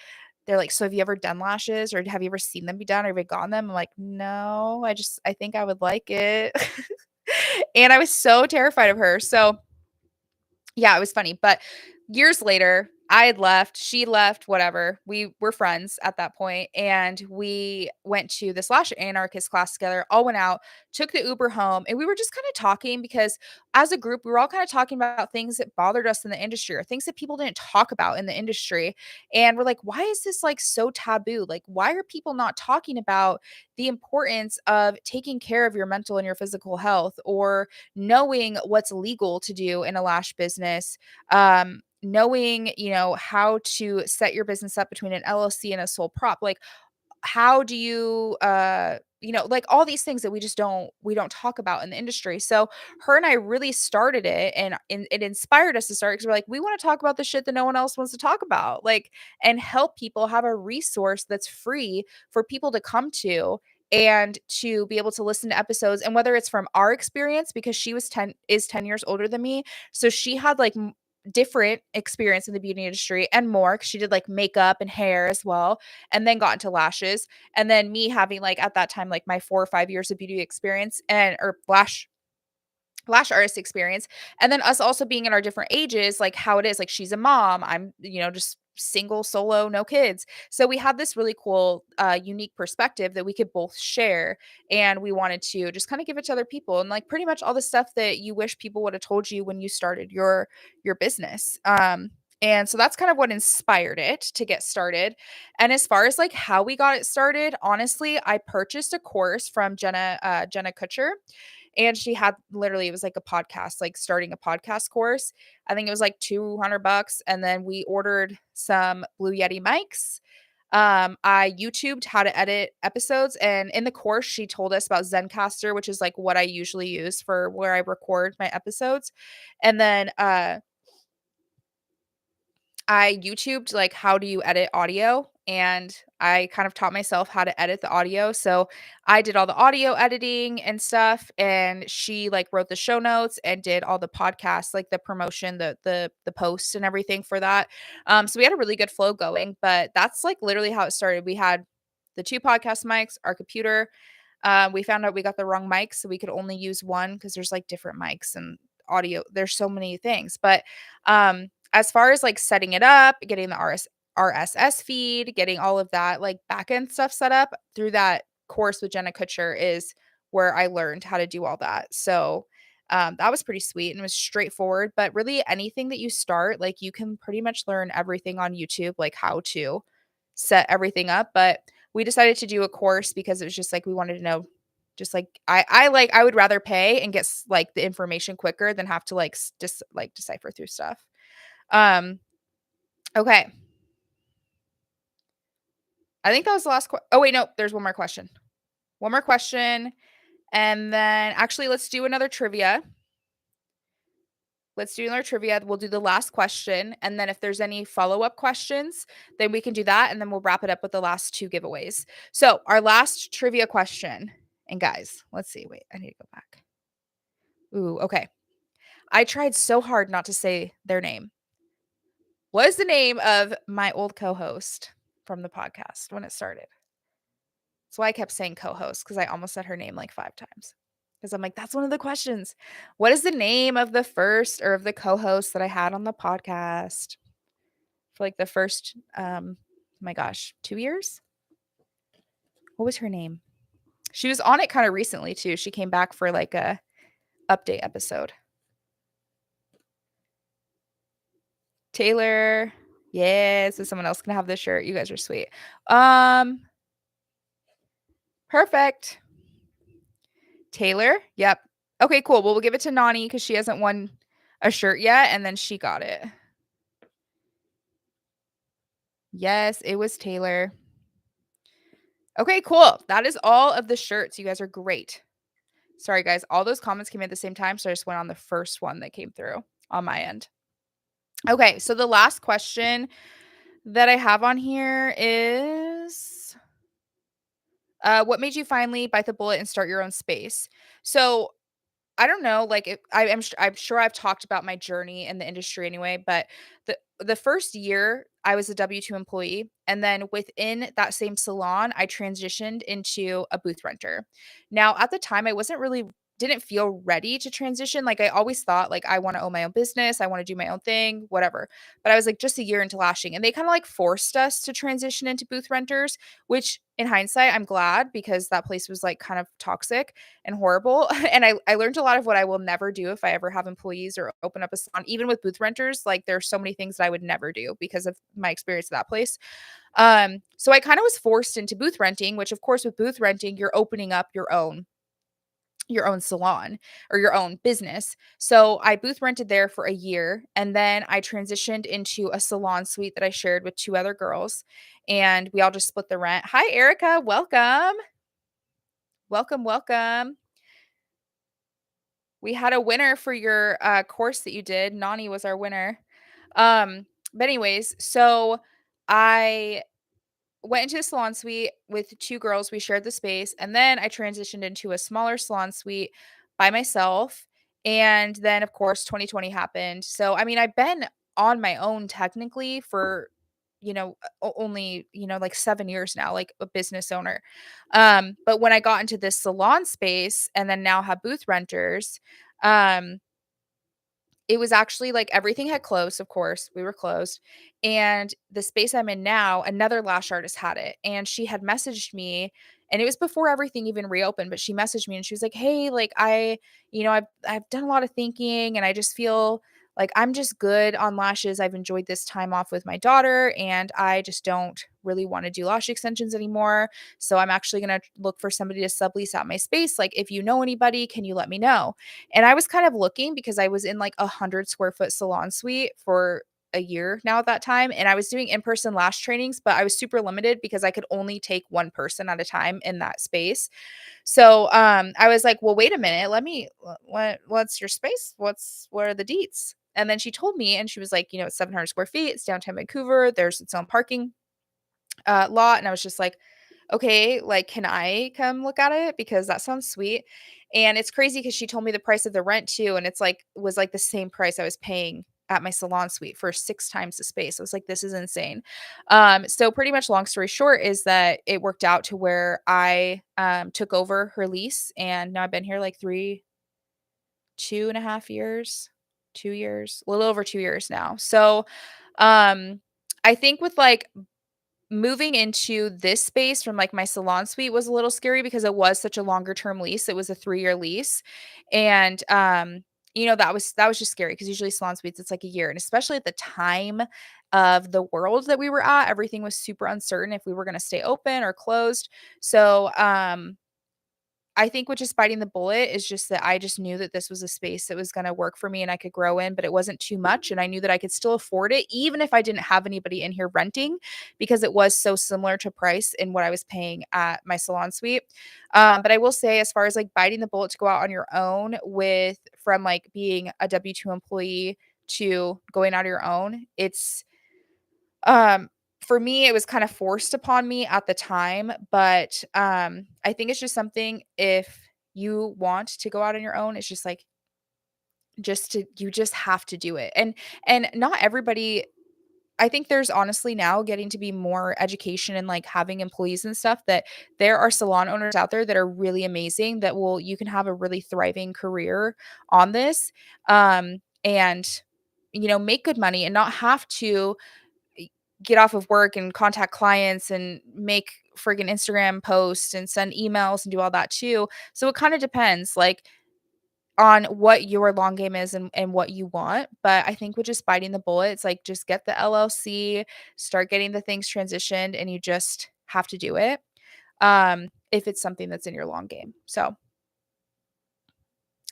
they're like, so have you ever done lashes or have you ever seen them be done or have you gotten them? I'm like, no, I think I would like it. And I was so terrified of her. So yeah, it was funny. But years later, I had left, she left, whatever. We were friends at that point, and we went to this lash anarchist class together, all went out, took the Uber home, and we were just kind of talking because as a group, we were all kind of talking about things that bothered us in the industry or things that people didn't talk about in the industry. And we're like, why is this like so taboo? Like, why are people not talking about the importance of taking care of your mental and your physical health, or knowing what's legal to do in a lash business, knowing, how to set your business up between an LLC and a sole prop. Like how do you, like all these things that we don't talk about in the industry. So her and I really started it, and it inspired us to start because we're like, we want to talk about the shit that no one else wants to talk about, like, and help people have a resource that's free for people to come to and to be able to listen to episodes. And whether it's from our experience, because she was 10 is 10 years older than me, so she had like different experience in the beauty industry and more, 'cause she did like makeup and hair as well, and then got into lashes. And then me having like at that time like my 4 or 5 years of beauty experience and or lash artist experience, and then us also being in our different ages, like how it is, like she's a mom, I'm, just single, solo, no kids. So we had this really cool, unique perspective that we could both share, and we wanted to just kind of give it to other people, and like pretty much all the stuff that you wish people would have told you when you started your business. And so that's kind of what inspired it to get started. And as far as like how we got it started, honestly, I purchased a course from Jenna Kutcher, and she had literally, it was like a podcast, like starting a podcast course. I think it was like 200 bucks. And then we ordered some Blue Yeti mics. I YouTubed how to edit episodes. And in the course, she told us about Zencaster, which is like what I usually use for where I record my episodes. And then I YouTubed like how do you edit audio, and I kind of taught myself how to edit the audio. So I did all the audio editing and stuff, and she like wrote the show notes and did all the podcasts, like the promotion, the posts and everything for that. So we had a really good flow going, but that's like literally how it started. We had the two podcast mics, our computer. We found out we got the wrong mic, so we could only use one because there's like different mics and audio. There's so many things, but as far as like setting it up, getting the RSS feed, getting all of that like back end stuff set up through that course with Jenna Kutcher is where I learned how to do all that. So that was pretty sweet and it was straightforward. But really, anything that you start, like you can pretty much learn everything on YouTube, like how to set everything up. But we decided to do a course because it was just like we wanted to know, just like I would rather pay and get like the information quicker than have to like just like decipher through stuff. um okay, I think that was the last oh wait, no, there's one more question. One more question, and then actually let's do another trivia. Let's do another trivia. We'll do the last question, and then if there's any follow-up questions, then we can do that, and then we'll wrap it up with the last two giveaways. So, our last trivia question, and guys, let's see. Wait, I need to go back. Ooh, okay. I tried so hard not to say their name. What is the name of my old co-host from the podcast when it started? That's why I kept saying co-host, because I almost said her name like 5 times. Because I'm like, that's one of the questions. What is the name of the first or of the co-host that I had on the podcast for like the first oh my gosh, 2 years? What was her name? She was on it kind of recently too. She came back for like a update episode. Taylor. Yes, so someone else can have this shirt. You guys are sweet. Perfect. Taylor? Yep. Okay, cool. Well, we'll give it to Nani because she hasn't won a shirt yet, and then she got it. Yes, it was Taylor. Okay, cool. That is all of the shirts. You guys are great. Sorry, guys. All those comments came at the same time, so I just went on the first one that came through on my end. Okay, so the last question that I have on here is what made you finally bite the bullet and start your own space? So I don't know, like I'm sure I've talked about my journey in the industry anyway, but the first year I was a W-2 employee, and then within that same salon, I transitioned into a booth renter. Now, at the time, I wasn't really didn't feel ready to transition. Like I always thought like I want to own my own business, I want to do my own thing, whatever. But I was like just a year into lashing, and they kind of like forced us to transition into booth renters, which in hindsight, I'm glad because that place was like kind of toxic and horrible. And I learned a lot of what I will never do if I ever have employees or open up a salon. Even with booth renters, like there's so many things that I would never do because of my experience at that place. So I kind of was forced into booth renting, which of course with booth renting, you're opening up your own your own salon or your own business. So I booth rented there for a year, and then I transitioned into a salon suite that I shared with 2 other girls, and we all just split the rent. Hi, Erica. Welcome. Welcome, welcome. We had a winner for your course that you did. Nani was our winner. But anyways, so I went into a salon suite with 2 girls, we shared the space, and then I transitioned into a smaller salon suite by myself, and then, of course, 2020 happened. So, I mean, I've been on my own technically for, only, like 7 years now, like a business owner. But when I got into this salon space and then now have booth renters, um it was actually like everything had closed, of course, we were closed, and the space I'm in now, another lash artist had it, and she had messaged me, and it was before everything even reopened, but she messaged me and she was like, "Hey, like I've done a lot of thinking and I just feel like I'm just good on lashes. I've enjoyed this time off with my daughter and I just don't really want to do lash extensions anymore. So I'm actually going to look for somebody to sublease out my space. Like if you know anybody, can you let me know?" And I was kind of looking because I was in like 100 square foot salon suite for a year now at that time. And I was doing in-person lash trainings, but I was super limited because I could only take one person at a time in that space. So I was like, well, wait a minute, let me what's your space? What are the deets? And then she told me and she was like, it's 700 square feet, it's downtown Vancouver, there's its own parking lot. And I was just like, okay, like, can I come look at it? Because that sounds sweet. And it's crazy because she told me the price of the rent too. And it's like, was like the same price I was paying at my salon suite for 6 times the space. I was like, this is insane. So pretty much long story short is that it worked out to where I took over her lease and now I've been here like 2.5 years, 2 years, a little over 2 years now. So I think with like moving into this space from, like, my salon suite was a little scary because it was such a longer term lease. It was a 3-year lease, and, that was just scary because usually salon suites, it's like a year, and especially at the time of the world that we were at, everything was super uncertain if we were gonna stay open or closed. So, I think with just biting the bullet is just that I just knew that this was a space that was gonna work for me and I could grow in, but it wasn't too much, and I knew that I could still afford it even if I didn't have anybody in here renting because it was so similar to price in what I was paying at my salon suite. But I will say as far as, like, biting the bullet to go out on your own with from, like, being a W-2 employee to going out on your own, um, for me, it was kind of forced upon me at the time, but, I think it's just something if you want to go out on your own, it's just like, you just have to do it, and not everybody. I think there's honestly now getting to be more education and, like, having employees and stuff that there are salon owners out there that are really amazing that will you can have a really thriving career on this, and, make good money and not have to get off of work and contact clients and make friggin' Instagram posts and send emails and do all that too. So it kind of depends like on what your long game is and what you want. But I think with just biting the bullet, it's like just get the LLC, start getting the things transitioned, and you just have to do it. If it's something that's in your long game. So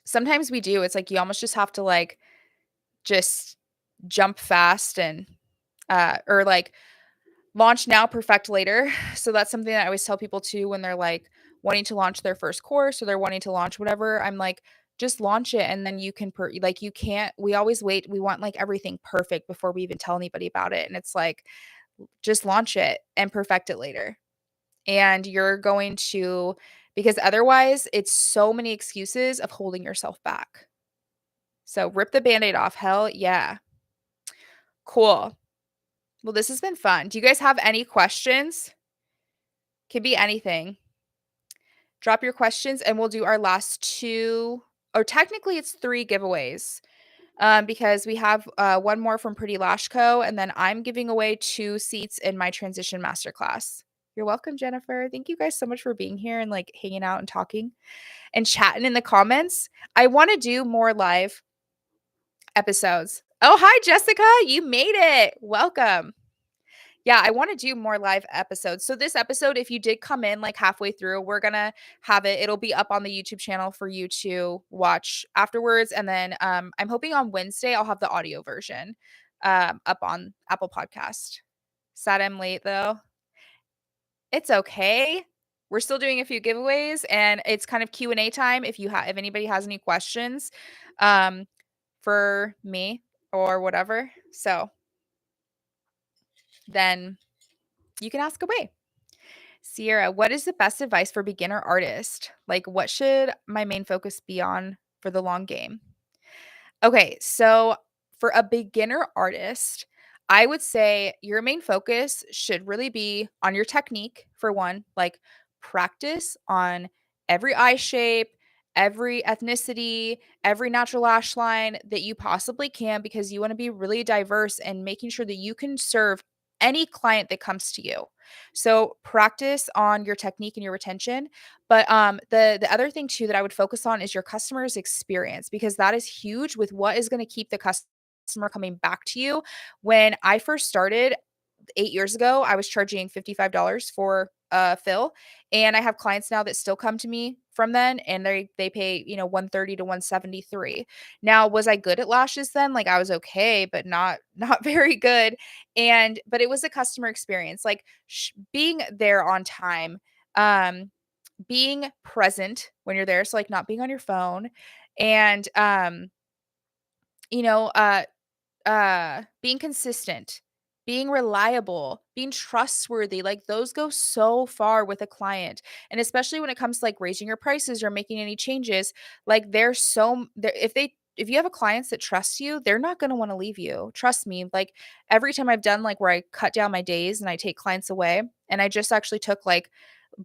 sometimes we do. It's like you almost just have to like just jump fast and or like launch now, perfect later. So that's something that I always tell people too when they're like wanting to launch their first course or they're wanting to launch whatever. I'm like, just launch it and then you can like you can't we always wait. We want like everything perfect before we even tell anybody about it. And it's like just launch it and perfect it later. And you're going to because otherwise it's so many excuses of holding yourself back. So rip the band-aid off. Hell yeah. Cool. Well, this has been fun. Do you guys have any questions? Could be anything. Drop your questions and we'll do our last 2 or technically it's 3 giveaways, because we have, 1 more from Pretty Lash Co., and then I'm giving away 2 seats in my transition masterclass. You're welcome, Jennifer. Thank you guys so much for being here and, like, hanging out and talking and chatting in the comments. I wanna do more live episodes. Oh, hi, Jessica. You made it. Welcome. Yeah, I wanna do more live episodes. So this episode, if you did come in, like, halfway through, we're gonna have it'll be up on the YouTube channel for you to watch afterwards, and then, I'm hoping on Wednesday, I'll have the audio version, up on Apple Podcast. Sad I'm late, though. It's okay. We're still doing a few giveaways, and it's kind of Q&A time if anybody has any questions, um, for me or whatever. So, then you can ask away. Sierra, what is the best advice for beginner artist? Like, what should my main focus be on for the long game? Okay, so for a beginner artist, I would say your main focus should really be on your technique, for one, like practice on every eye shape, every ethnicity, every natural lash line that you possibly can, because you want to be really diverse and making sure that you can serve any client that comes to you. So practice on your technique and your retention, but, the other thing too that I would focus on is your customer's experience, because that is huge with what is gonna keep the customer coming back to you. When I first started 8 years ago, I was charging $55 for a fill, and I have clients now that still come to me from then, and they pay, 130 to 173. Now, was I good at lashes then? Like, I was okay, but not not very good, but it was a customer experience, like, being there on time, um being present when you're there, so, like, not being on your phone and, you know, uh being consistent, being reliable, being trustworthy, like, those go so far with a client, and especially when it comes to, like, raising your prices or making any changes, like, there's so m there if you have a clients that trust you, they're not gonna wanna leave you, trust me, like, every time I've done, like, where I cut down my days and I take clients away, and I just actually took, like,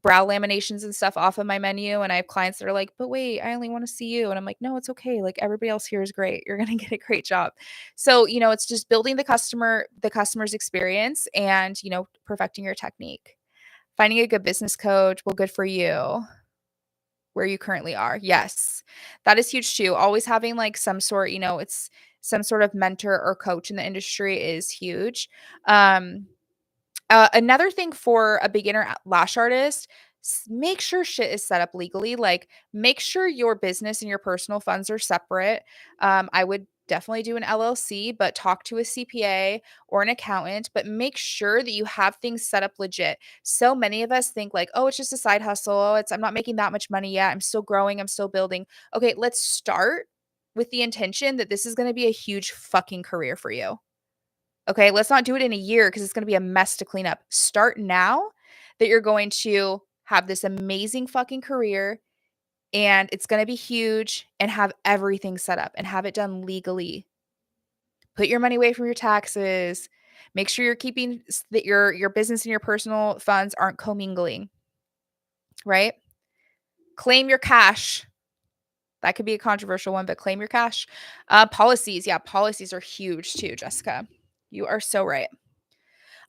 brow laminations and stuff off of my menu, and I have clients that are like, "But wait, I only wanna see you," and I'm like, "No, it's okay, like, everybody else here is great, you're gonna get a great job." So, it's just building the customer's experience and, perfecting your technique. Finding a good business coach, well, good for you where you currently are. Yes. That is huge too. Always having like some sort, it's some sort of mentor or coach in the industry is huge. Um, Another thing for a beginner lash artist, make sure shit is set up legally. Like, make sure your business and your personal funds are separate. I would definitely do an LLC, but talk to a CPA or an accountant, but make sure that you have things set up legit. So many of us think like, oh, it's just a side hustle. Oh, I'm not making that much money yet. I'm still growing. I'm still building. Okay, let's start with the intention that this is going to be a huge fucking career for you. Okay, let's not do it in a year because it's gonna be a mess to clean up. Start now that you're going to have this amazing fucking career, and it's gonna be huge, and have everything set up and have it done legally. Put your money away from your taxes. Make sure you're keeping that your business and your personal funds aren't commingling, right? Claim your cash. That could be a controversial one, but claim your cash. Policies, yeah, policies are huge too, Jessica. You are so right.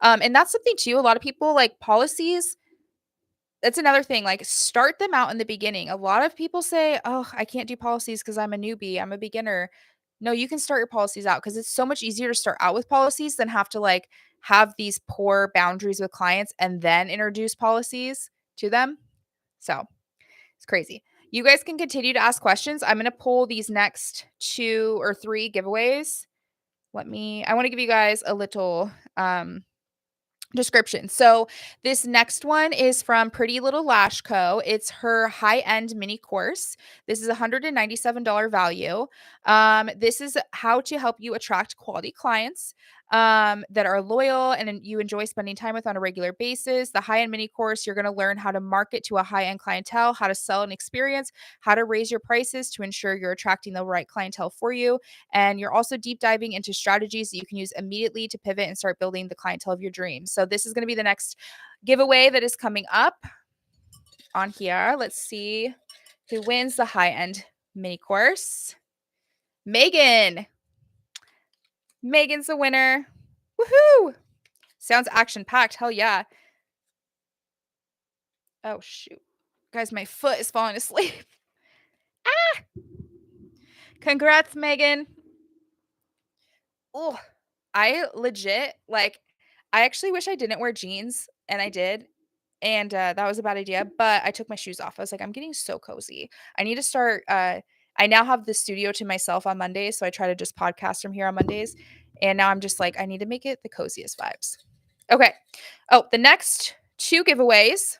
And that's something too, a lot of people like policies. That's another thing, like, start them out in the beginning. A lot of people say, "Oh, I can't do policies because 'cause I'm a newbie, I'm a beginner." No, you can start your policies out because it's so much easier to start out with policies than have to, like, have these poor boundaries with clients and then introduce policies to them. So, it's crazy. You guys can continue to ask questions. I'm gonna pull these next 2 or 3 giveaways. I wanna give you guys a little, description. So this next one is from Pretty Little Lash Co. It's her high-end mini course. This is $197 value. This is how to help you attract quality clients that are loyal and you enjoy spending time with on a regular basis. The high-end mini course, you're going to learn how to market to a high-end clientele, how to sell an experience, how to raise your prices to ensure you're attracting the right clientele for you. And you're also deep diving into strategies that you can use immediately to pivot and start building the clientele of your dreams. So this is going to be the next giveaway that is coming up on here. Let's see who wins the high-end mini course. Megan. Megan's the winner. Woohoo! Sounds action-packed. Hell yeah. Oh, shoot. Guys, my foot is falling asleep. Congrats, Megan. Oh, I legit, like, I actually wish I didn't wear jeans, and I did, and, that was a bad idea, but I took my shoes off. I was like, "I'm getting so cozy. I need to start," I now have the studio to myself on Mondays, so I try to just podcast from here on Mondays, and now I'm just like, "I need to make it the coziest vibes." Okay. Oh, the next 2 giveaways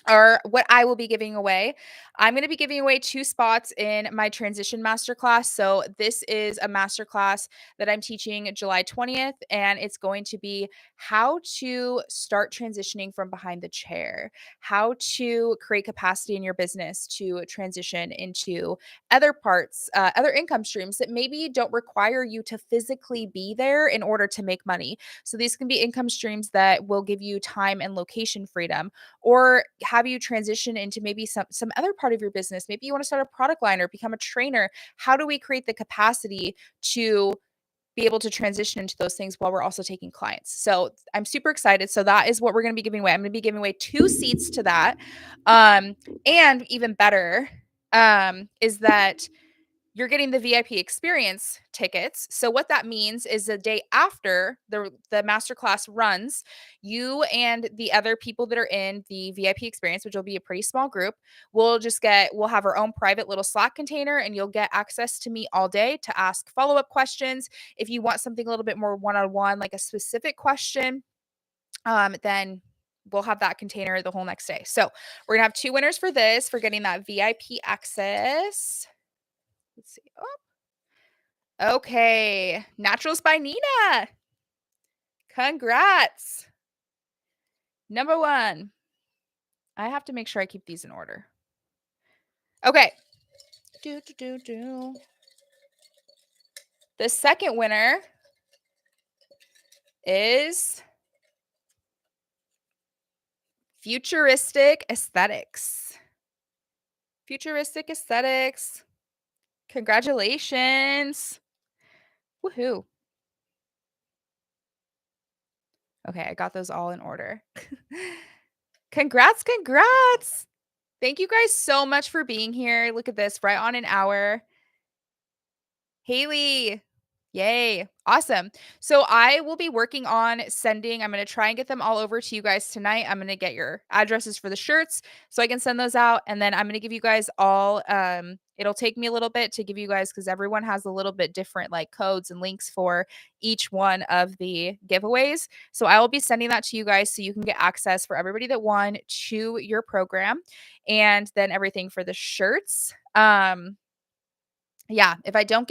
or what I will be giving away. I'm going to be giving away 2 spots in my transition masterclass. So this is a masterclass that I'm teaching July 20th, and it's going to be how to start transitioning from behind the chair, how to create capacity in your business to transition into other parts, other income streams that maybe don't require you to physically be there in order to make money. So these can be income streams that will give you time and location freedom, or have you transition into maybe some other part of your business. Maybe you want to start a product line or become a trainer. How do we create the capacity to be able to transition into those things while we're also taking clients? So I'm super excited. So that is what we're going to be giving away. I'm going to be giving away 2 seats to that. Um, and even better, is that you're getting the VIP experience tickets. So what that means is the day after the masterclass runs, you and the other people that are in the VIP experience, which will be a pretty small group, we'll have our own private little Slack container, and you'll get access to me all day to ask follow-up questions. If you want something a little bit more one-on-one, like a specific question, then we'll have that container the whole next day. So we're gonna have 2 winners for this for getting that VIP access. Let's see. Okay, Naturals by Nina. Congrats. Number 1. I have to make sure I keep these in order. Okay. Do, do, do, do. The second winner is Futuristic Aesthetics. Futuristic Aesthetics. Congratulations. Woohoo. Okay, I got those all in order. Congrats, congrats. Thank you guys so much for being here. Look at this, right on an hour. Haley. Yay. Awesome. So I will be working on sending, I'm going to try and get them all over to you guys tonight. I'm going to get your addresses for the shirts so I can send those out. And then I'm going to give you guys all, it'll take me a little bit to give you guys, because everyone has a little bit different like codes and links for each one of the giveaways. So I will be sending that to you guys so you can get access for everybody that won to your program, and then everything for the shirts. Yeah, if I don't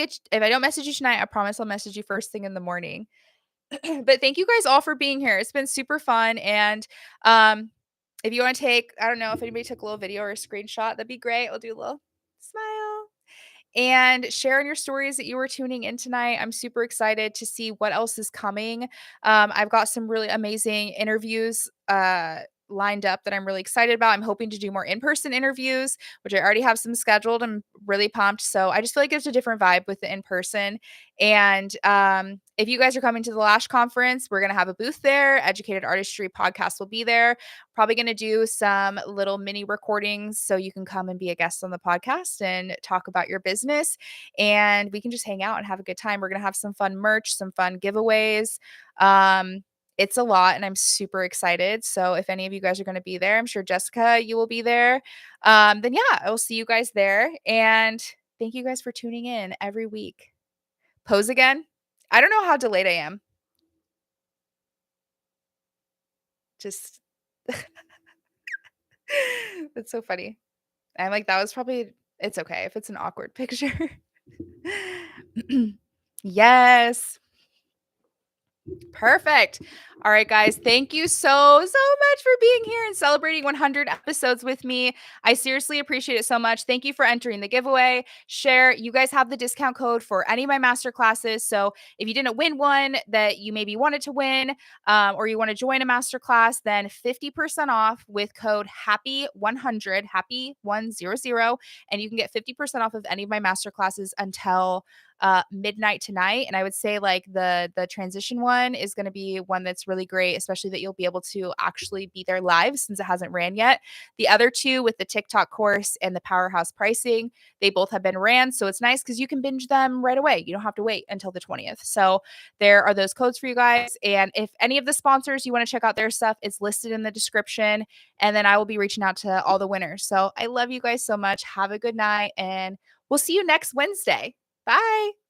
message you tonight, I promise I'll message you first thing in the morning. But thank you guys all for being here. It's been super fun, and, if you wanna take, I don't know if anybody took a little video or a screenshot, that'd be great. I'll do a little smile. And share in your stories that you were tuning in tonight. I'm super excited to see what else is coming. I've got some really amazing interviews lined up that I'm really excited about. I'm hoping to do more in-person interviews, which I already have some scheduled. I'm really pumped. So I just feel like there's a different vibe with the in-person. And if you guys are coming to the Lash conference, we're going to have a booth there. Educated Artistry podcast will be there. Probably going to do some little mini recordings so you can come and be a guest on the podcast and talk about your business, and we can just hang out and have a good time. We're going to have some fun merch, some fun giveaways. It's a lot, and I'm super excited. So if any of you guys are going to be there, I'm sure Jessica, you will be there. Then yeah, I will see you guys there. And thank you guys for tuning in every week. Pose again. I don't know how delayed I am. Just that's so funny. I'm like, that was probably, it's okay if it's an awkward picture. Yes. Perfect. All right, guys. Thank you so much for being here and celebrating 100 episodes with me. I seriously appreciate it so much. Thank you for entering the giveaway. Share. You guys have the discount code for any of my master classes. So if you didn't win one that you maybe wanted to win, or you want to join a master class, then 50% off with code HAPPY100, HAPPY100, and you can get 50% off of any of my master classes until midnight tonight. And I would say like the transition one is going to be one that's really great, especially that you'll be able to actually be there live since it hasn't ran yet. The other two with the TikTok course and the powerhouse pricing, they both have been ran. So it's nice because you can binge them right away. You don't have to wait until the 20th. So there are those codes for you guys. And if any of the sponsors you want to check out their stuff, it's listed in the description. And then I will be reaching out to all the winners. So I love you guys so much. Have a good night and we'll see you next Wednesday. Bye.